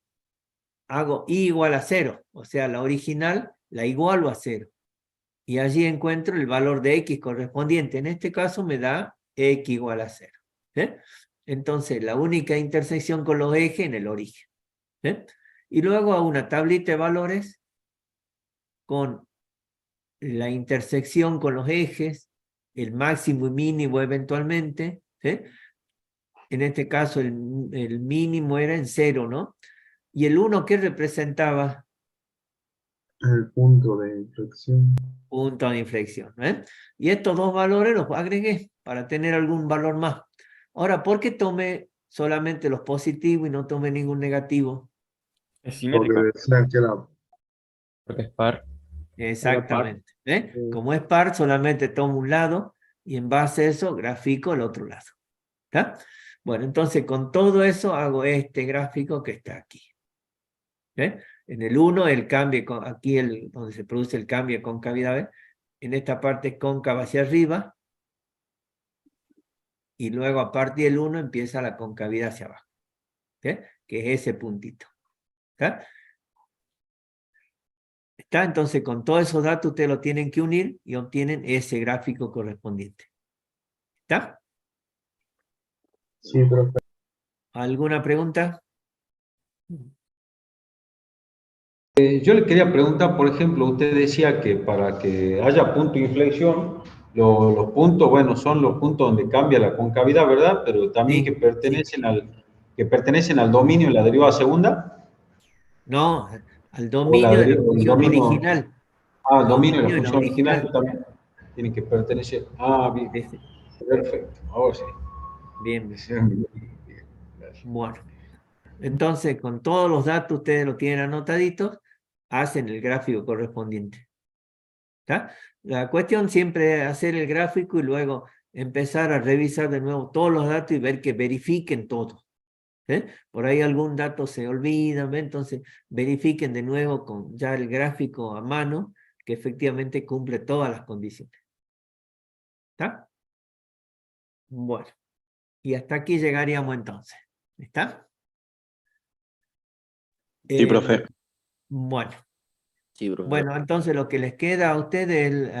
hago I igual a 0, o sea, la original la igualo a 0. Y allí encuentro el valor de X correspondiente. En este caso me da X igual a 0. ¿Sí? Entonces, la única intersección con los ejes en el origen. ¿Sí? Y luego hago una tablita de valores con la intersección con los ejes, el máximo y mínimo eventualmente. ¿Sí? En este caso el mínimo era en 0, ¿no? Y el 1, ¿qué representaba? El punto de inflexión. Punto de inflexión. Y estos dos valores los agregué para tener algún valor más. Ahora, ¿por qué tomé solamente los positivos y no tomé ningún negativo? Es Porque simétrico. decían que era Porque es par. Exactamente. Como es par, solamente tomo un lado y en base a eso grafico el otro lado. ¿Está? Bueno, entonces con todo eso hago este gráfico que está aquí. En el 1, el cambio, aquí donde se produce el cambio de concavidad, en esta parte es cóncava hacia arriba, y luego a partir del 1 empieza la concavidad hacia abajo, que es ese puntito. ¿Está? Entonces con todos esos datos ustedes lo tienen que unir y obtienen ese gráfico correspondiente. ¿Está? Sí, profe. ¿Alguna pregunta? Yo le quería preguntar, por ejemplo, usted decía que para que haya punto de inflexión, los puntos, bueno, son los puntos donde cambia la concavidad, ¿verdad? Pero también Sí, que pertenecen al dominio de la derivada segunda, no, al o dominio de la el función dominio, original. el dominio de la Dominio de la función original que original. también tiene que pertenecer. Ah, bien, Ese. perfecto, ahora sí. Bien. Bien. Bueno. Entonces, con todos los datos ustedes los tienen anotaditos, hacen el gráfico correspondiente. ¿Está? La cuestión siempre es hacer el gráfico y luego empezar a revisar de nuevo todos los datos y ver que verifiquen todo. Por ahí algún dato se olvida, ¿ve? Entonces verifiquen de nuevo con ya el gráfico a mano que efectivamente cumple todas las condiciones. ¿Está? Bueno, y hasta aquí llegaríamos entonces. ¿Está? Sí, profe. Bueno, Sí, profesor. Bueno, entonces lo que les queda a ustedes,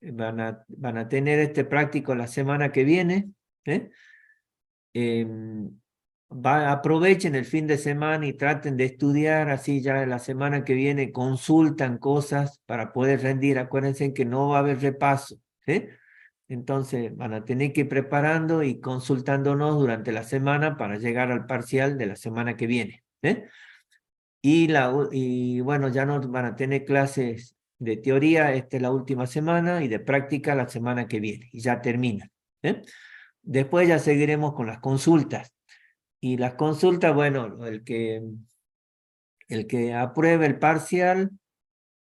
van a tener este práctico la semana que viene. ¿Eh? Aprovechen el fin de semana y traten de estudiar, así ya la semana que viene consultan cosas para poder rendir. Acuérdense que no va a haber repaso. ¿Sí? Entonces van a tener que ir preparando y consultándonos durante la semana para llegar al parcial de la semana que viene. Y bueno, ya no van a tener clases de teoría, esta es la última semana, y de práctica la semana que viene, y ya termina. Después ya seguiremos con las consultas. Y las consultas, bueno, el que apruebe el parcial,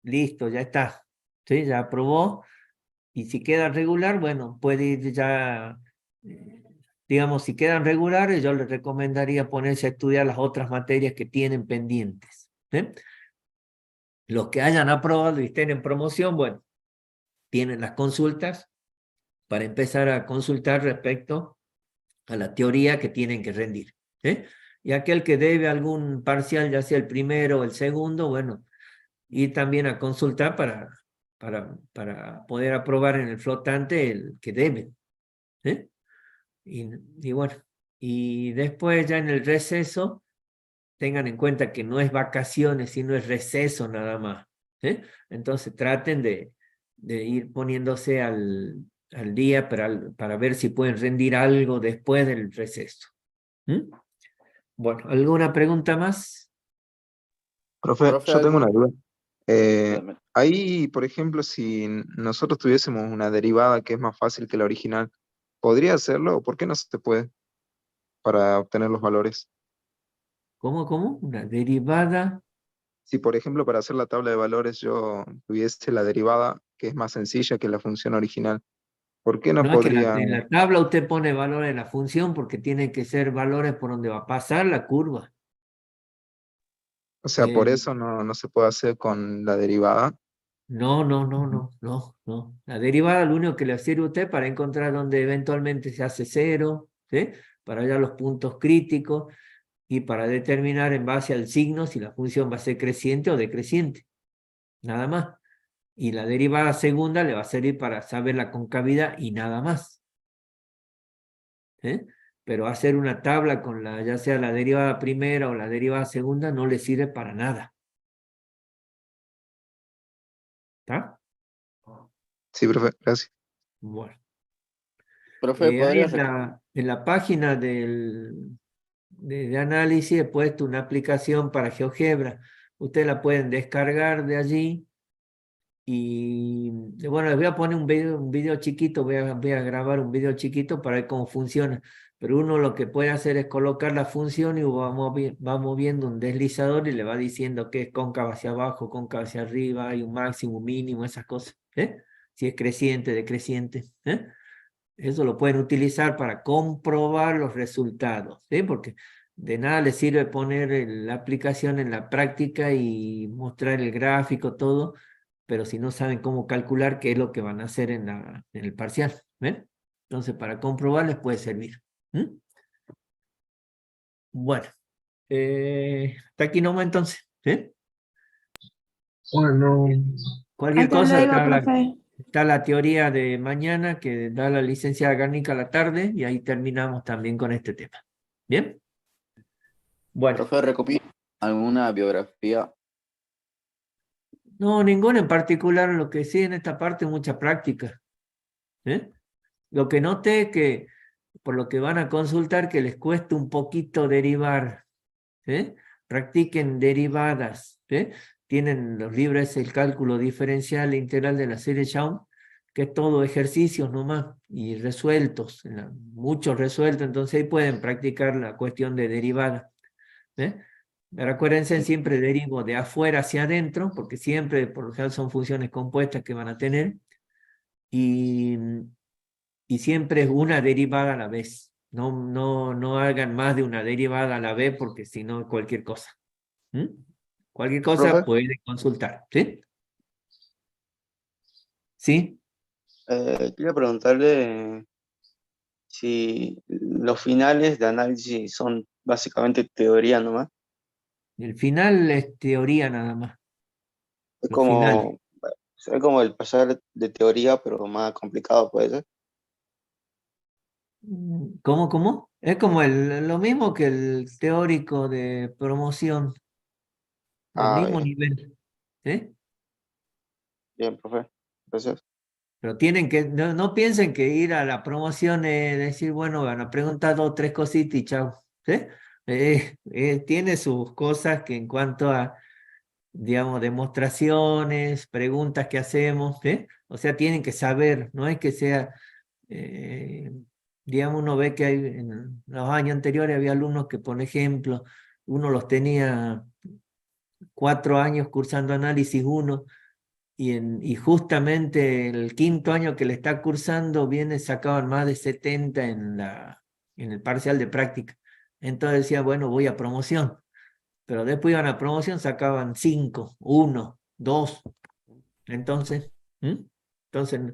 listo, ya está. ¿Sí? Ya aprobó. Y si queda regular, bueno, puede ir ya, digamos, si quedan regulares, yo les recomendaría ponerse a estudiar las otras materias que tienen pendientes. Los que hayan aprobado y estén en promoción, bueno, tienen las consultas para empezar a consultar respecto a la teoría que tienen que rendir. Y aquel que debe algún parcial, ya sea el primero o el segundo, bueno, ir también a consultar para poder aprobar en el flotante el que debe. Y bueno, y después ya en el receso, tengan en cuenta que no es vacaciones, sino es receso nada más. Entonces traten de ir poniéndose al día para ver si pueden rendir algo después del receso. Bueno, ¿alguna pregunta más? Profe, yo tengo una duda. Dígame. Ahí, por ejemplo, si nosotros tuviésemos una derivada que es más fácil que la original, ¿podría hacerlo o por qué no se puede para obtener los valores? ¿Cómo? ¿Una derivada? Si, por ejemplo, para hacer la tabla de valores yo tuviese la derivada que es más sencilla que la función original, ¿por qué no No, es que podría? en la tabla usted pone valores en la función porque tienen que ser valores por donde va a pasar la curva. O sea, por eso no se puede hacer con la derivada. No. La derivada lo único que le sirve a usted para encontrar donde eventualmente se hace cero, ¿sí? Para hallar los puntos críticos y para determinar en base al signo si la función va a ser creciente o decreciente. Nada más. Y la derivada segunda le va a servir para saber la concavidad y nada más. Pero hacer una tabla con ya sea la derivada primera o la derivada segunda no le sirve para nada. ¿Está? Sí, profe, gracias. Bueno. Profe, Ahí ¿podría en la página de análisis he puesto una aplicación para GeoGebra. Ustedes la pueden descargar de allí. Y bueno, les voy a poner un video chiquito, voy a grabar un video chiquito para ver cómo funciona. Pero uno lo que puede hacer es colocar la función y va moviendo un deslizador y le va diciendo que es cóncava hacia abajo, cóncava hacia arriba, hay un máximo, un mínimo, esas cosas. Si es creciente, decreciente. Eso lo pueden utilizar para comprobar los resultados, porque de nada les sirve poner la aplicación en la práctica y mostrar el gráfico, todo, pero si no saben cómo calcular qué es lo que van a hacer en el parcial. Entonces, para comprobar les puede servir. Bueno, hasta aquí nomás entonces. Bueno, Cualquier Hasta cosa luego, profe. está la teoría de mañana que da la licenciada Garnica a la tarde y ahí terminamos también con este tema. ¿Bien? Bueno. Profe, recopila alguna biografía? No, ninguna en particular, lo que sí en esta parte mucha práctica. Lo que noté es que por lo que van a consultar que les cuesta un poquito derivar. Practiquen derivadas. Tienen los libros el cálculo diferencial e integral de la serie Young, que es todo ejercicios nomás y resueltos, muchos resueltos, entonces ahí pueden practicar la cuestión de derivada. Pero acuérdense, siempre derivo de afuera hacia adentro, porque siempre, por lo general, son funciones compuestas que van a tener, y siempre es una derivada a la vez. No hagan más de una derivada a la vez, porque si no, cualquier cosa. Cualquier cosa Profe, puede consultar. ¿Sí? ¿Sí? Quería preguntarle si los finales de análisis son básicamente teoría nomás. El final es teoría nada más. Es los finales. como, es como el pasar de teoría, pero más complicado puede ser. ¿Cómo? Es como lo mismo que el teórico de promoción, del Ah, mismo bien, nivel. ¿Sí? bien, profe. Gracias. Pero tienen que, no piensen que ir a la promoción es decir, bueno, van a preguntar 2, 3 cositas y chao. ¿Sí? Tiene sus cosas que en cuanto a, digamos, demostraciones, preguntas que hacemos, ¿sí? O sea, tienen que saber, no es que sea, digamos, uno ve que hay, en los años anteriores había alumnos que, por ejemplo, uno los tenía 4 años cursando análisis 1 y justamente el 5.º año que le está cursando viene, sacaban más de 70 en el parcial de práctica. Entonces decía, bueno, voy a promoción. Pero después iban a promoción, sacaban 5, 1, 2. Entonces, entonces,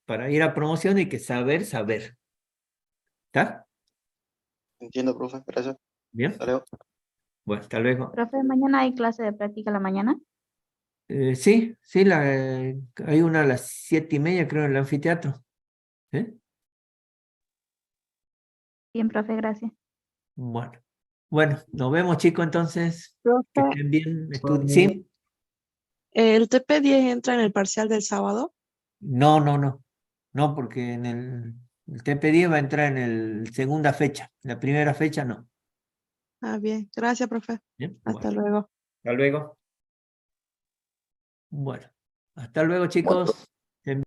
para ir a promoción hay que saber. ¿Está? Entiendo, profe. Gracias. ¿Bien? Hasta luego. Bueno, hasta luego. Profe, ¿mañana hay clase de práctica a la mañana? Sí, hay una a las 7:30, creo, en el anfiteatro. ¿Eh? Bien, profe, gracias. Bueno, nos vemos, chicos, entonces. Que Profe, estén bien. ¿Sí? ¿el TP10 entra en el parcial del sábado? No. No, porque el TP10 va a entrar en el segunda fecha. La primera fecha no. Ah, bien. Gracias, profe. Bien, Hasta bueno, luego. hasta luego. Bueno, hasta luego, chicos.